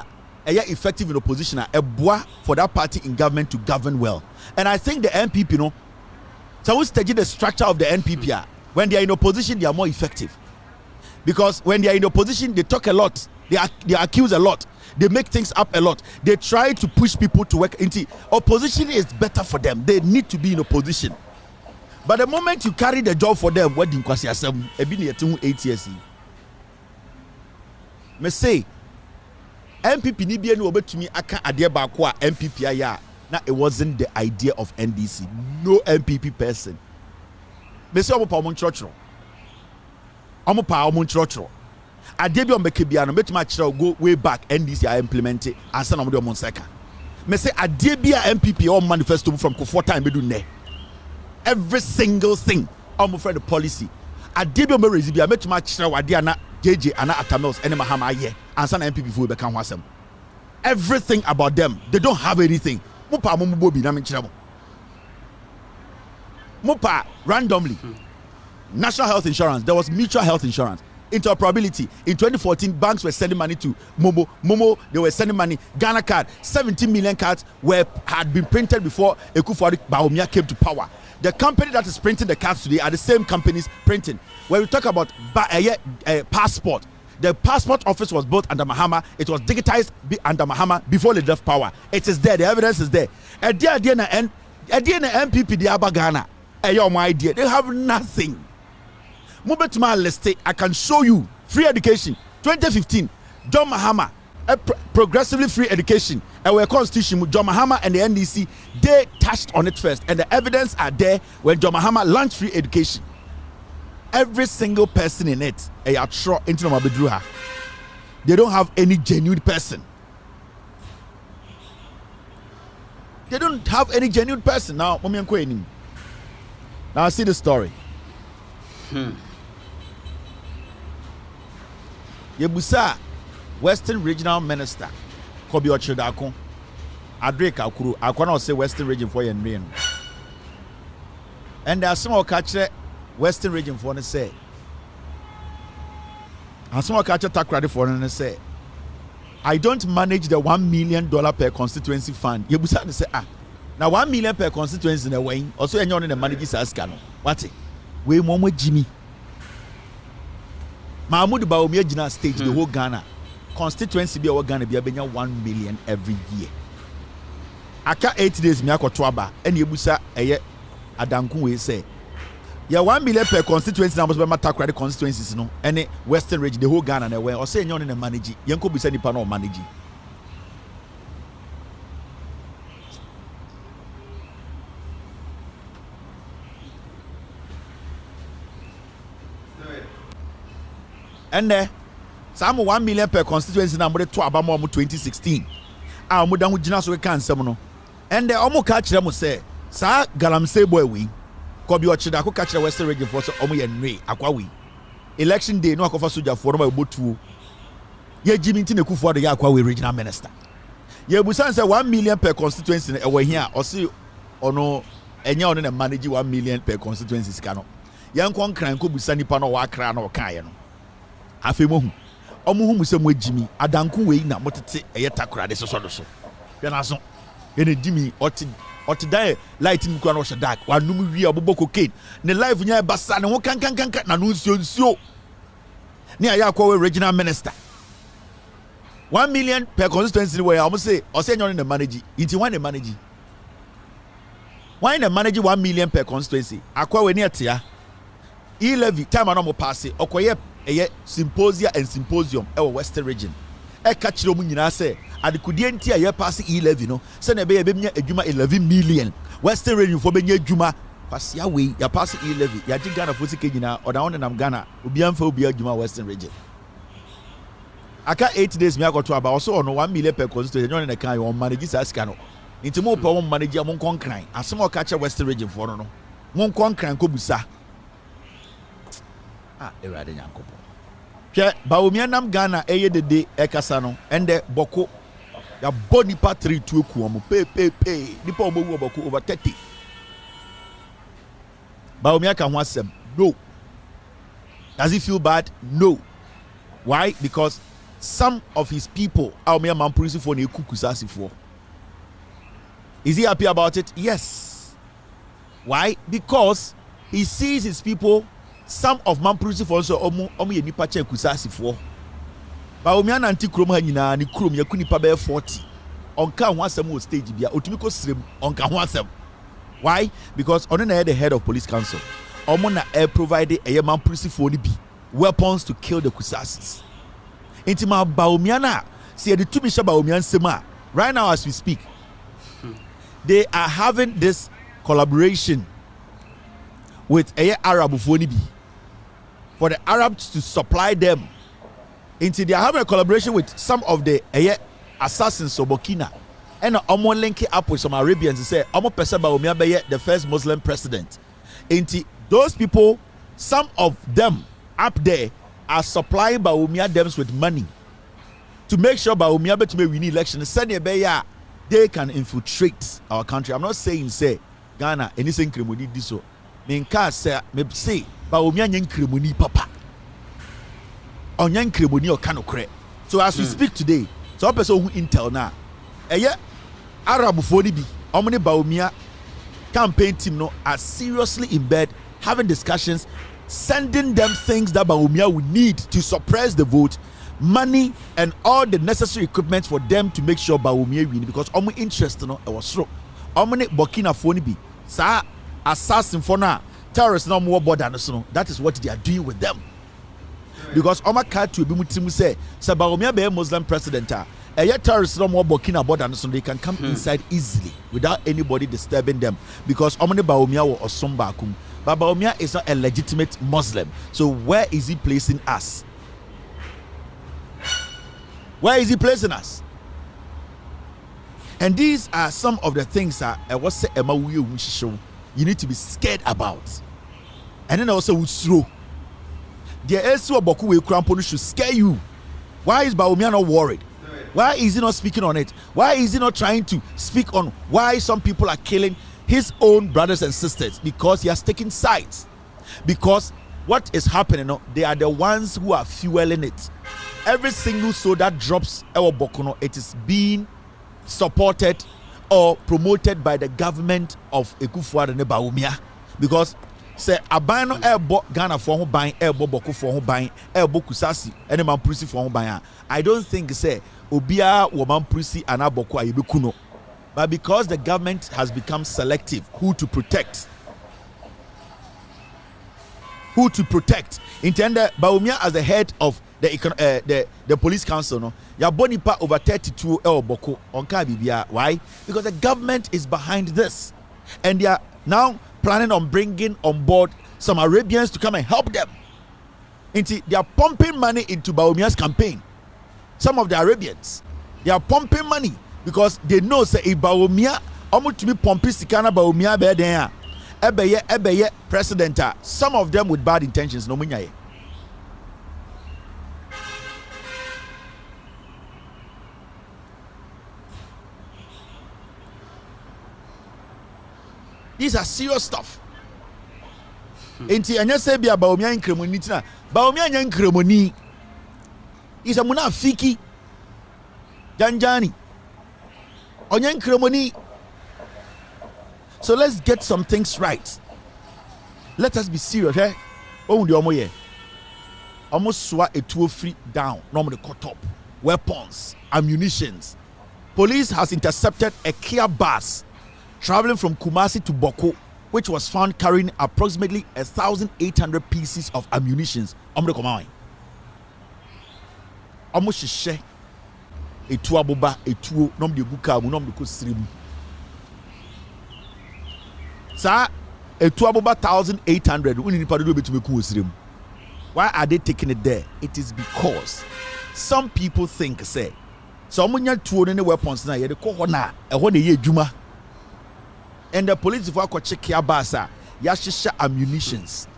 effective in opposition, a bois for that party in government to govern well. And I think the NPP, so we study the structure of the NPP. When they are in opposition, they are more effective. Because when they are in opposition, they talk a lot. They accuse a lot. They make things up a lot. They try to push people to work into opposition is better for them. They need to be in opposition. But the moment you carry the job for them, what do you say? 8 years. Me say NPP ni bia ni obetumi aka ade ba ko a NPP aya na it wasn't the idea of NDC. No NPP person. Me say omo pa omo nchrochro. Omo pa omo nchrochro. Ade bi ombeke bia no betumi a kire go way back NDC I implement it and say no mo nseka. Me say ade bia NPP or manifesto from Kofo time bedu ne. Every single thing omo friend the policy. Ade bi omo raise bia betumi a kire wade na JJ and Atamils and Mahama ye and some NPP for become wasem. Everything about them, they don't have anything. Mupa Mumubobi Naminchamo. Mupa randomly. National Health Insurance, there was mutual health insurance. Interoperability. In 2014, banks were sending money to Momo, they were sending money. Ghana card, 17 million cards had been printed before Ekufuori Bawumia came to power. The company that is printing the cards today are the same companies printing. When we talk about passport, the passport office was built under Mahama. It was digitized under Mahama before they left power. It is there. The evidence is there. At the end, NPP, the Aba Ghana, my idea, they have nothing. Move to my list. I can show you free education. 2015, John Mahama progressively free education. Our constitution, John Mahama and the NDC, they touched on it first, and the evidence are there when John Mahama launched free education. Every single person in it, they don't have any genuine person. They don't have any genuine person. Now, now see the story. Yebusa Western Regional Minister Kobi Ochidako Adrek Akuru Akwana say Western Region for yen rain. And there are some of catch Western Region for say. And some of catch Takradi for say. I don't manage the $1 million per constituency fund. Yebusa say now $1 million per constituency in a way. Also, you're on the manager's askano. What? We momo Jimmy. Mahmoud Bawumia Jina stage the whole Ghana constituency be our Ghana be 1 million every year. Aka 8 days me akotwaba and yebusa eye adanku we say. Ya 1 million per constituency na must be matter constituencies no any Western region the whole Ghana na we or say nyon na manage yenko bisa nipa na manage. And there, some 1 million per constituency number to Abamo 2016. Our Mudamu Jinas we can some. And the Omo catch them say, Sir Galamse boy we Kobi Ochidako catch the Western region for Omo and Ray Aquawi. Election day no akofa soja for my botu. Ye Jimmy Tineku for the Aquawi regional minister. Ye Busan say 1 million per constituency away here or see or no any on manage 1 million per constituency scano. Young Kwan Cran could be Sunny Pano Wakra no Kayano. Afemohu omuhu se mo Jimmy adanku we na motete eyeta de so so yenaso yene Jimmy oti die light mu kwa no hye dark wanum wi oboboko cocaine ne life nya basa ne ho kan na no nsuo ne aya kwa regional minister 1 million per constituency where I must say or say nyon the manage inti one the manage why the manage 1 million per constituency akwa we ne atia e-levy time no mo pass okoye eye symposia and symposium Western region catch mu nyina say adekudie nti aye pass e-levy no say na be nya adwuma 11 million Western region for benya adwuma pasia we ya pass e-levy ya di Ghana for sike nyina oda won nam Ghana obi amfa obi adwuma Western region aka 8 days me akoto aba also no 1 million per constituency no na kan on manage saska no nti mo pa won manage mo konkran asem o catch Western region for no mo konkran ko busa Erade Nyankopo. Ke Bawumia nam Ghana eye dede ekasa no ende boko ya boni patri tu eku omo pe nipa omo wu boko over 30. Bawumia kan ho asem no. Does he feel bad? No. Why? Because some of his people are mere mampurisi for ne kukusasi for. Is he happy about it? Yes. Why? Because he sees his people. Some of Mamprusi for also omu ye nipa che kusasi for. Bawumia na anti krom ha nyina ni krom yaku nipa be 40. Onka ho asem o stage bia otumi ko srem onka ho asem. Why? Because ono na the head of police council. Omo na provide a Mamprusi for ni bi weapons to kill the kusasis. Intima Bawumia na see the tumi sha Bawumia nsema right now as we speak. They are having this collaboration with a Arab Fonibi for the Arabs to supply them. Until they are having a collaboration with some of the assassins of Burkina and almost linking up with some Arabians to say almost Bawumia the first Muslim president. Until those people, some of them up there are supplying Bawumia them with money to make sure Bawumia to win election. They can infiltrate our country. I'm not saying say Ghana anything criminal this so. Menka say Bawumia nyen kremoni papa onyen kremoni o kanokre. So as we speak today, so person who intel na Arab fo ni bi omne Bawumia campaign team no are seriously in bed having discussions, sending them things that Bawumia would need to suppress the vote, money and all the necessary equipment for them to make sure Bawumia win, because omo interest no e was so omne Burkina fo ni bi sa assassin for now terrorists no more border no. That is what they are doing with them. because Oma cat to be mutim say Bawumia be Muslim president. A terrorists no more Burkina border, so they can come inside easily without anybody disturbing them. Because Omani Bawumia or Osumbakum. But Bawumia is not a legitimate Muslim. So where is he placing us? Where is he placing us? And these are some of the things that you need to be scared about. And then also Usro. The Esu Boku Krampo should scare you. Why is Bawumia not worried? Why is he not speaking on it? Why is he not trying to speak on why some people are killing his own brothers and sisters? Because he has taken sides. Because what is happening, they are the ones who are fueling it. Every single soul that drops our Bokono, it is being supported or promoted by the government of Ekufuor and Bawumia. Because say abano ebo Ghana for ho ban ebo Boko for ho ban ebo Kusasi ene man prisi for ho ban. I don't think say obia woman prisi anaboko ayebekuno. But because the government has become selective who to protect, intended Bawumia as the head of the police council, no, ya bonipa over 32 boko onka bibia. Why? Because the government is behind this, and they are now planning on bringing on board some Arabians to come and help them. They are pumping money into Bawumia's campaign. Some of the Arabians, they are pumping money because they know say if Bawumia omo to be pumping sikana Bawumia be there ebeye president, some of them with bad intentions no munyaye. These are serious stuff. Enti anya say bia Bawumia nkremoni tina. Bawumia nya nkremoni. Is a munafiki. Janjani. Onya nkremoni. So let's get some things right. Let us be serious, eh? Oh, the omoye. Almost swa etuo free down. Normally cut up. Weapons, ammunitions. Police has intercepted a Kia bus traveling from Kumasi to Boko, which was found carrying approximately 1,800 pieces of ammunitions. Almost share etuo aboba etuo nom de guka mu nom de ko sirem. Sa etuo aboba 1,800 uni nipa do betumi ko sirem. Why are they taking it there? It is because some people think say so omunya tuo ne weapons na ye de ko ho na e ho na ye adwuma. And the police for check ya basa ya shisha ammunitions.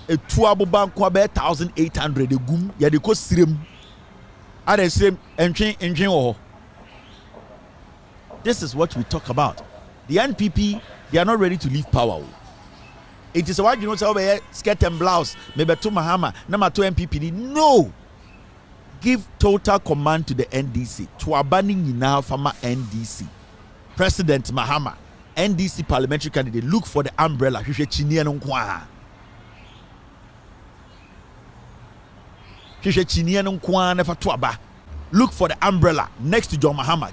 Etuo aboba nko be 1,800 egum ya de ko sirem. Are same engine or this is what we talk about. The NPP, they are not ready to leave power. It is why you know say skirt and blouse maybe to Mahama number 2 NPP. No, give total command to the NDC to abaning now from NDC. President Mahama, NDC parliamentary candidate, look for the umbrella. Look for the umbrella next to John Mahama.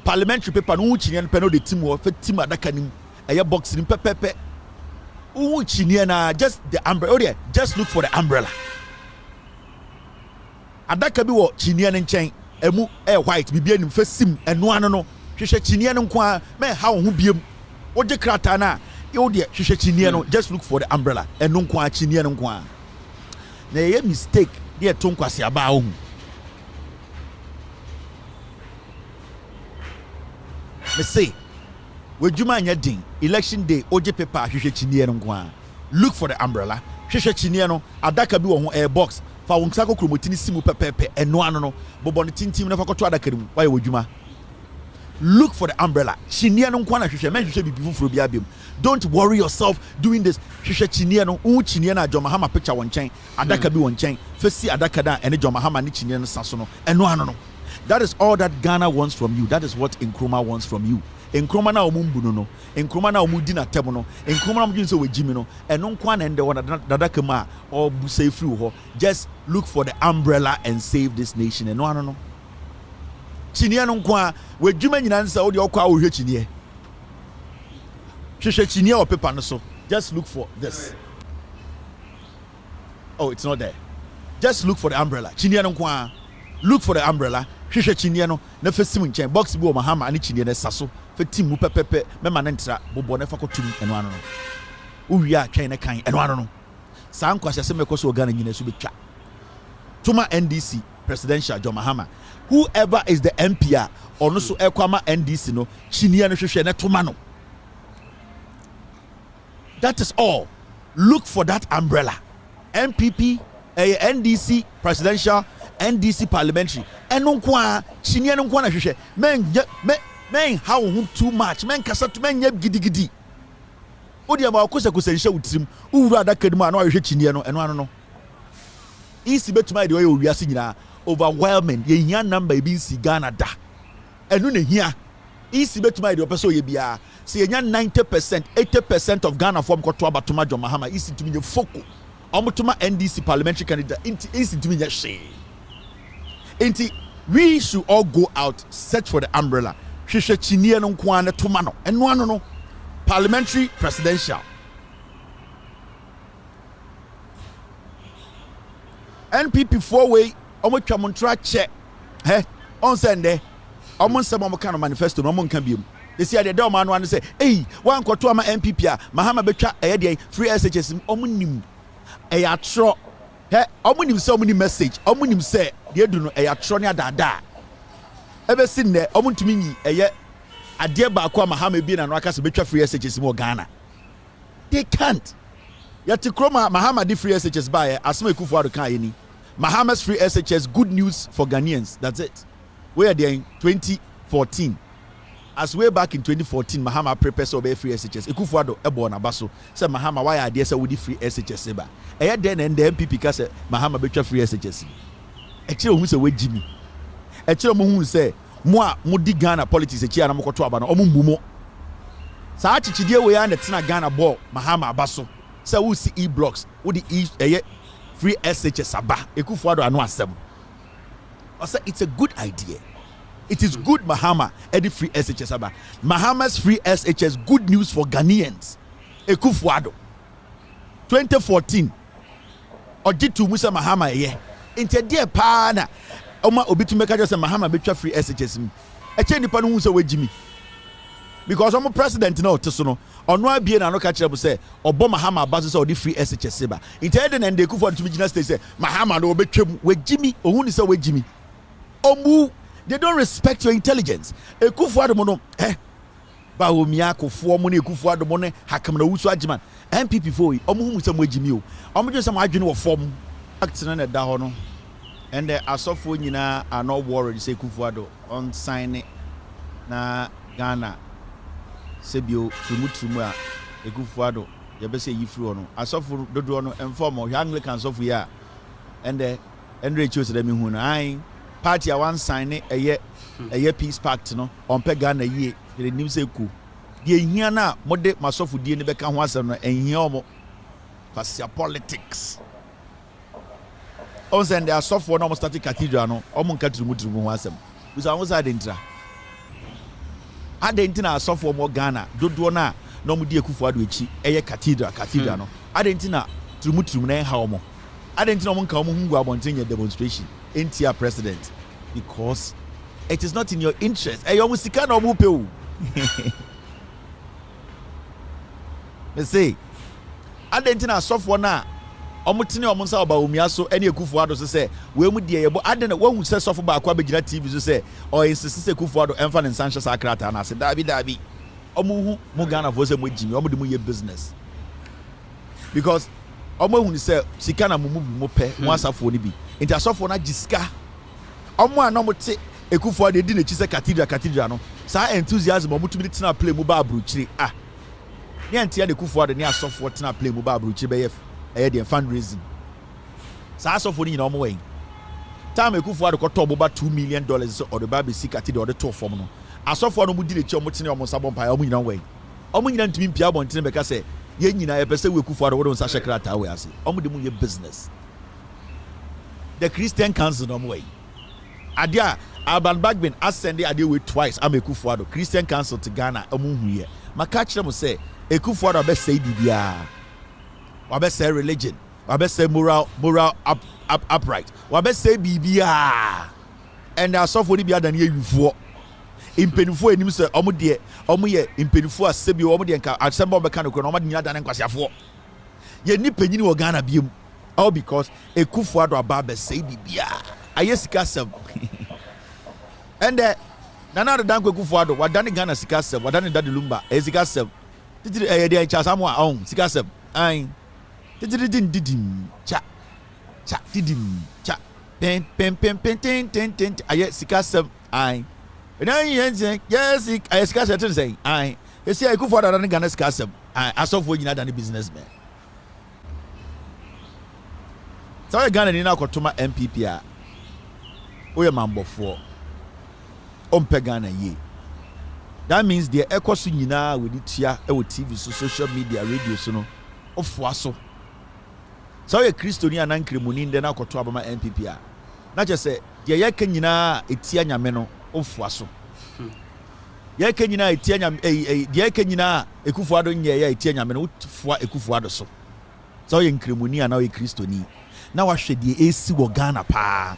Parliamentary paper no no the team or team adakanim a box in pepe. Just the umbrella. Just look for the umbrella. Adaka bi wo chinian nchen emu white bibia nim fasim eno ano no hwehwe chinian nko me ha wo ho biem oje krata na you de hwehwe chinian no just look for the umbrella eno nko chinian nko na ye mistake de to nkwase aba ho me say we juma anya din election day oje paper hwehwe chinian nko look for the umbrella hwehwe chinian no adaka bi wo ho air box fa wonsako kromotini simu pepepe eno ano no bobone tintim na fa koto adaka rim why wodwuma. Look for the umbrella chinia no nkwa na hwehwe men hwehwe bibi fufuro bia biem. Don't worry yourself doing this. Hwehwe chinia no chinia na John Mahama picture won chen adaka bi won chen fesi adaka da ene John Mahama ni chinia no saso no eno ano no. That is all that Ghana wants from you. That is what Nkrumah wants from you. Nkrumah na omumbu no Nkrumah na omudi na temo no Nkrumah na omudi so wejimi no eno nkwa na ende wona dadaka ma or save free ho. Just look for the umbrella and save this nation. Eno ano no chinie no nkwa wejuma nyina nsa wo de okwa wo hwe chinie hwehwe chinie o paper no so. Just look for this. Oh, it's not there. Just look for the umbrella. Chinia no kwa. Look for the umbrella. Hwehwe chinia no na fa sim nchen box bi o mahama ani chinia na saso fa tim mu pepepe mema na ntra bobo na fa kotum eno ano no. Uwi a twen na kan eno ano no. Sa nkwashe se mekoso Ghana nyina so betwa. Tuma NDC presidential John Mahama. Whoever is the MP or no so ekwama NDC no chinia no hwehwe na tuma no. That is all. Look for that umbrella. NPP, NDC presidential, NDC parliamentary. And no kwa chinia no kwa na hwehwe. Men how too much. Men kasa to men yeb gidi. Odi aba kosa nhye utrim. Uwuru adakadum a na hwehwe chinia no eno ano no. Isi betuma de oyo wiase nyina overwhelming. Ye hia number bi nsi Ghana da. Eno na hia. Isi betuma de opeso ye bia. Se yenya 90%, 80% of Ghana form ko to abatuma John Mahama isi tumi nye foko. Omutuma NDC parliamentary candidate isi tumi nye she. Inti we should all go out, search for the umbrella. Hwehwe chinie no nko an toma no. Eno ano no. Parliamentary presidential. NPP 4-way omotwa montra che. On sende. Omon se mo kan manifesto no mo nka biem. They say the door man one say, hey, one kwoto ama NPP a Mahama betwa dey free SHS omunim e ya tro. Omunim say omunim message. Omunim say dey do no e ya tro ne adada. Ebe sin ne omuntumi nyi eye ade ba kwa Mahama bi na no aka se betwa free SHS mo Ghana. They can't. Yati kroma Mahama di free SHS ba asema Ekufuado kan yeni. Mahama's free SHS, good news for Ghanaians. That's it. We are there in 2014. As way back in 2014, Mahama prepared so be free SHS. Ekufuado ebo na baso. Say Mahama why are there say we di free SHS ba. Eya then and the MPP ka say Mahama betwa free SHS. Ekire ohun say we Jimmy. Ekire mo hun say mo a mo di Ghana politics echi ana mo koto aba na omo mbumo. Sa achichidie we ya na tena Ghana ball Mahama abaso. Say we see E blocks, we di eye free SHS aba. Ekufuado anu asem. I say it's a good idea. It is good Mahama edi free SHS aba. Mahama's free SHS, good news for Ghanaians. Ekufuado 2014 ojitu musa Mahama ye inte die pa na oma obitu meka just Mahama betwa free SHS mi eche nipa no hu se wagimi because omo president na oteso no ono abie na no ka kire bu se obo Mahama abaso se odi free SHS ba inte ede na Ekufuado to begin stage say Mahama no obetwam wagimi ohun ni se wagimi omu. They don't respect your intelligence. Ekufuado mo no Bawumia kofo mo na Ekufuado mo ne hakam na wusu agiman NPP fo yi omo hu se mo agimi o omo je se mo adwene wo fom act na da ho no and the asofo nyina are not worried say Ekufuado on sign na Ghana sebio tumutumu a Ekufuado ye be say yifru no asofo dodo no inform o Anglican asofo ya and the Enricho se dem hu na ai party a one sign a peace pact no on pe Ghana ye the news eku de hia na mode masofu die ne beka ho asem no enhia omo pasia politics on send their software no start cathedral no omo nka turumuturumu ho asem we say won adentra adentina software mo Ghana dodo na no mo die Ekufuado echi eye cathedral no adentina turumuturumu na ha omo adentina omo nka omo hungu abontenye demonstration NTR president because it is not in your interest. Hey, you sika na omu pe o. Me say, adentina sofo na omutine omunsa Bawumia so ene Ekufuado so say we mu de yebo adena wahu say sofo ba akwa begina TV so say o insist say Ekufuado emfa ne sanche sakrata na say dabi omu hu mu Ghana for say mo jimi omu de mu ye business because omu hu say sika na mu pe mo asafo ni bi inti asofo na jiska omo a no mote Ekufuado edi na chi se cathedral no sa enthusiasm omo tumi tena play mu ba abruchiri ne antia de Ekufuado ne asofo tena play mu ba abruchiri be ye de fundraising sa asofo ni na omo wen time Ekufuado ko to boba $2 million so or the baby see cathedral the to form no asofo no mu di le chi omo tene omo sabon pa omo nyina wen omo nyina ntumi mpia bon tene be ka se ye nyina ye pese we Ekufuado wo don sa shekrata we ase omo de mu ye business. The Christian Council no way. Adia Alban Bagbin ascended Adia way twice. I'm Ekufuado Christian Council to Ghana. Here. My catch them say Ekufuado be say bibia. Or be say religion. wabe say moral upright. Wabe say bibia. And there are some for the other than you before. Impenifo enim say omo de ye impenifo asebi omo de nka asemba be kan ko no omo de nyada nan kwasiafo. Ye ni panyini wo Ghana biem. All because Ekufuado Aba say bibia. Aye sika sem. And Nana the Danko Ekufuado wadani Ghana sika sem, wadani Daddy Lumba e sika sem. Titiri de cha samwa on sika sem. Ai. Titiri didim cha didim cha pen ten aye sika sem. Ai. Yes, I sika sem say. Ai. You see Ekufuado wadani Ghana sika sem. Ai asofo nyina dan businessman. So Ghana ni na kotoma NPP a oye mambofo ompe Ghana ye. That means the ekosu nyina we di tia e wo TV so social media radio so no ofo so. So ye Christo ni anankremuni nde na koto abama NPP a. Na che se de ye ka nyina etia nyame no ofo so. Ye ka nyina etia nyame de ye ka nyina Ekufuado nye ye etia nyame no ofo Ekufuado so. So ye nkremuni ana ye Christo ni. Na wahwe de esi wo Ghana pa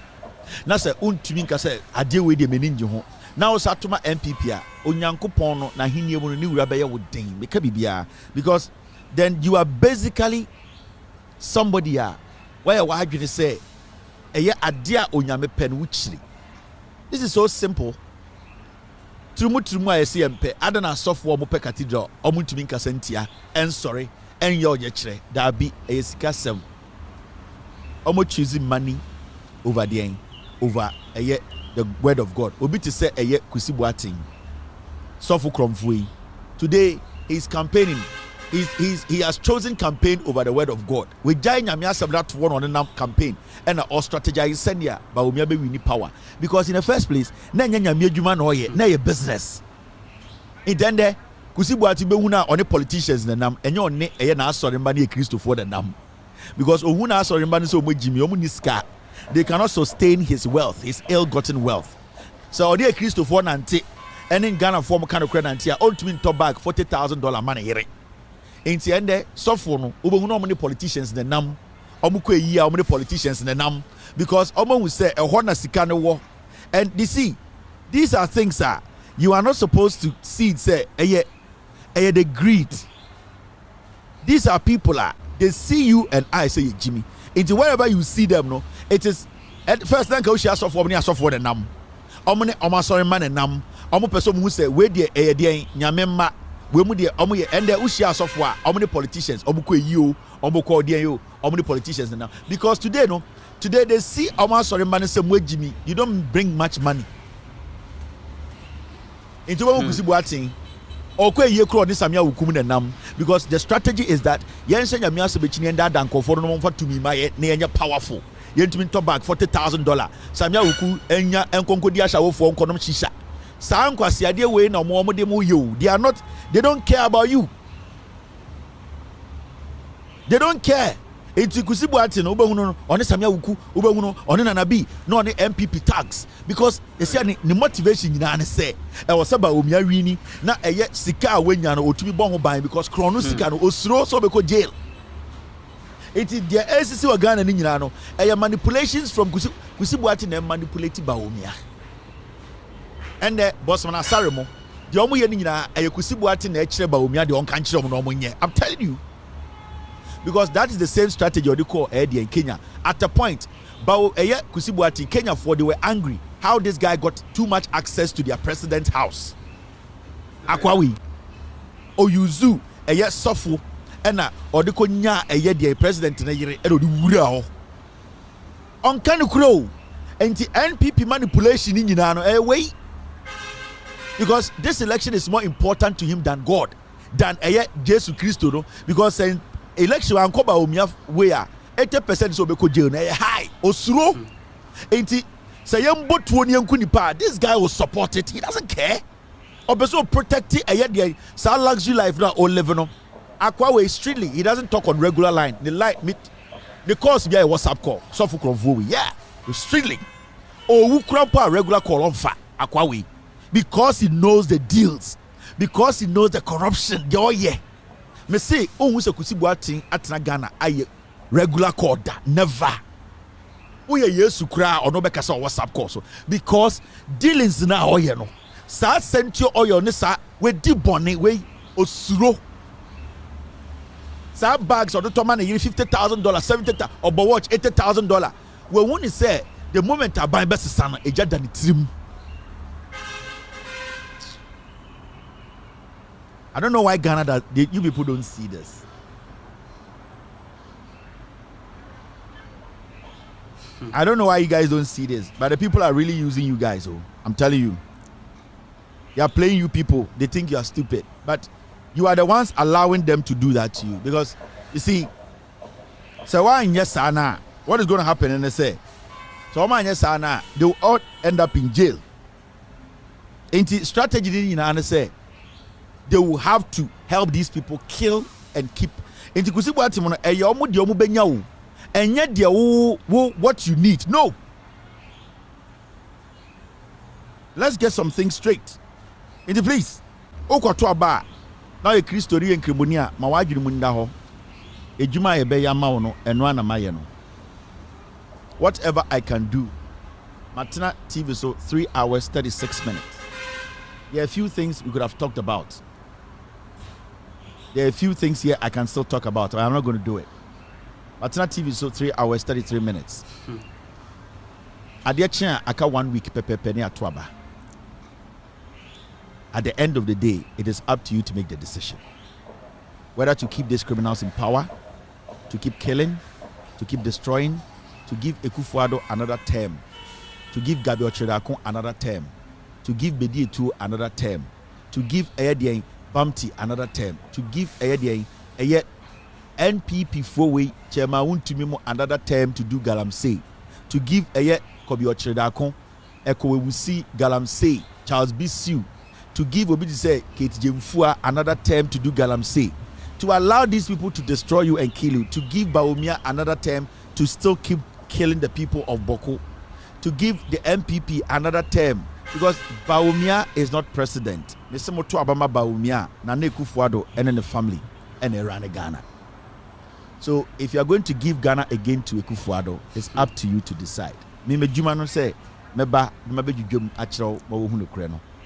na se untumi nka se ade we de meninji ho na wo satoma NPP a onyankopon no na henie mu no ni wura beye wo den meka bibia because then you are basically somebody where wa adwene say eye ade a onyame pe no wuchiri. This is so simple. Trumu a yesi empe adana sofo mo pe cathedral omuntumi nka sentia en sorry en ye oje kire da bi esika sem. Almost choosing money over the word of God. Obi to say kusibuating. Sofu Kromfui. Today he's campaigning. He has chosen campaign over the word of God. We join Nyamia that one on the campaign and all strategize send ya Bawumia be win power. Because in the first place, na Nyamia Juma no ye na your business. In then there kusibuati be huna on the politicians na nam enyo ne na asori mba ne Kristo for the nam. Because Ohuna sorry man so much Jimmy Omuniska, they cannot sustain his wealth, his ill-gotten wealth. So dear Christopher Nante, and in Ghana form kind of credit here, ultimate top bag $40,000 money here. In the end, so for no, Ubo many politicians in the nam, Omukwe year, many politicians in the nam, because Omo will say a Hona Sikano war. And you see, these are things that you are not supposed to see, say, the greed. These are people they see you and I say Jimmy. Into wherever you see them, no, it is at first then go share software near software the nam. Omone sorry man and nam. Omo person who say where the nyamema we mu the omo and the share software omone politicians omukwe you omukwe you omone politicians now because today they see omo sorry man say we Jimmy you don't bring much money into what we see boating. Okwe ye kro ni samia wukum na nam because the strategy is that yen senya mia so bechi nda danko for no mfa tumi ma ye na enya powerful yen tumi to back $40,000 samia wuku enya enkonkodi ashawo fo nkonom shisha sa nkwase ade we na omo de mu you they don't care about you, they don't care. Enti kusibu ati no obehunu oni samia wuku obehunu oni Nana B no oni NPP tags because you see ni motivation nyina ne say e wo seba omia wini na eye sika awanya no otumi bon ho ban because krono sika no osuro so be ko jail. Enti the ACC organ ni nyina no eye manipulations from kusibu ati na manipulate Bawumia and the boss man asaremo the omo ye ni nyina eye kusibu ati na e kire Bawumia de on kan kire omo no omo nye. I'm telling you. Because that is the same strategy or they call Eddie in Kenya. At a point, but Kusibuati Kenya they were angry how this guy got too much access to their president's house. Akwawi, Oyuzu, Sofu, or the Konya the president in a year on Kanukro and the NPP manipulation in Yunano way. Because this election is more important to him than God, than Jesus Christo, because election and Koba Umia where 80% so be ko jail na high osuro enti say yam botu oni anku nipa this guy will support it. He doesn't care obeso protect the sa luxury life na o live no akwa way strictly he doesn't talk on regular line the light meet the course be a WhatsApp call so for convo yeah strictly o wu krampa regular call on fa akwa way because he knows the deals, because he knows the corruption the oye. Me say, oh, who's a Kusibuati atna Ghana, aye, regular call that never. We are yesu kra or no bekasa WhatsApp call so because dealings na oye no. Sa sent you oil ne sa we di boni we osuro. Sa bags or the toman $50,000, $70,000 or watch $80,000. We want to say the moment I buy best sana eja than trim. I don't know why Ghana that you people don't see this. I don't know why you guys don't see this, but the people are really using you guys. Oh, I'm telling you. They are playing you people. They think you are stupid, but you are the ones allowing them to do that to you. Because you see, so why in Yesana, what is going to happen? And they say, so why in Yesana, they will all end up in jail. And the strategy in Ghana say they will have to help these people kill and keep. And the kusi what timono eyomu di omu benyawu. And yet they what you need. No. Let's get some things straight. In the please. Okwato aba. Now a Christori and Kribonia, my wife Mundaho. A Juma Ebeya Mauno, and Wana Mayano. Whatever I can do. Martina TV so 3 hours 36 minutes. There are a few things we could have talked about. There are a few things here I can still talk about, but I'm not going to do it. Martina TV so 3 hours 33 minutes. At the end, I got 1 week penny at Twaba. At the end of the day, it is up to you to make the decision. Whether to keep these criminals in power, to keep killing, to keep destroying, to give Ekufuado another term, to give Gabriel Chedakon another term, to give Bedietu another term, to give Ayadian Bamti another term, to give Ayadian NPP 4-way Chairman Tumimo another term to do Galamsey, to give Kobio Chedakon, Eko we see Galamsey, Charles B. Sue, to give Obidi say Kate Jemfua another term to do Galamsey, to allow these people to destroy you and kill you, to give Bawumia another term to still keep killing the people of Boko, to give the NPP another term because Bawumia is not president. Nesemoto Abama Bawumia, Nana Kufuado, and then the family, and they ran Ghana. So if you are going to give Ghana again to Ekufuado, it's up to you to decide. Me Juma no say, meba jujum achro mo hu no kure no.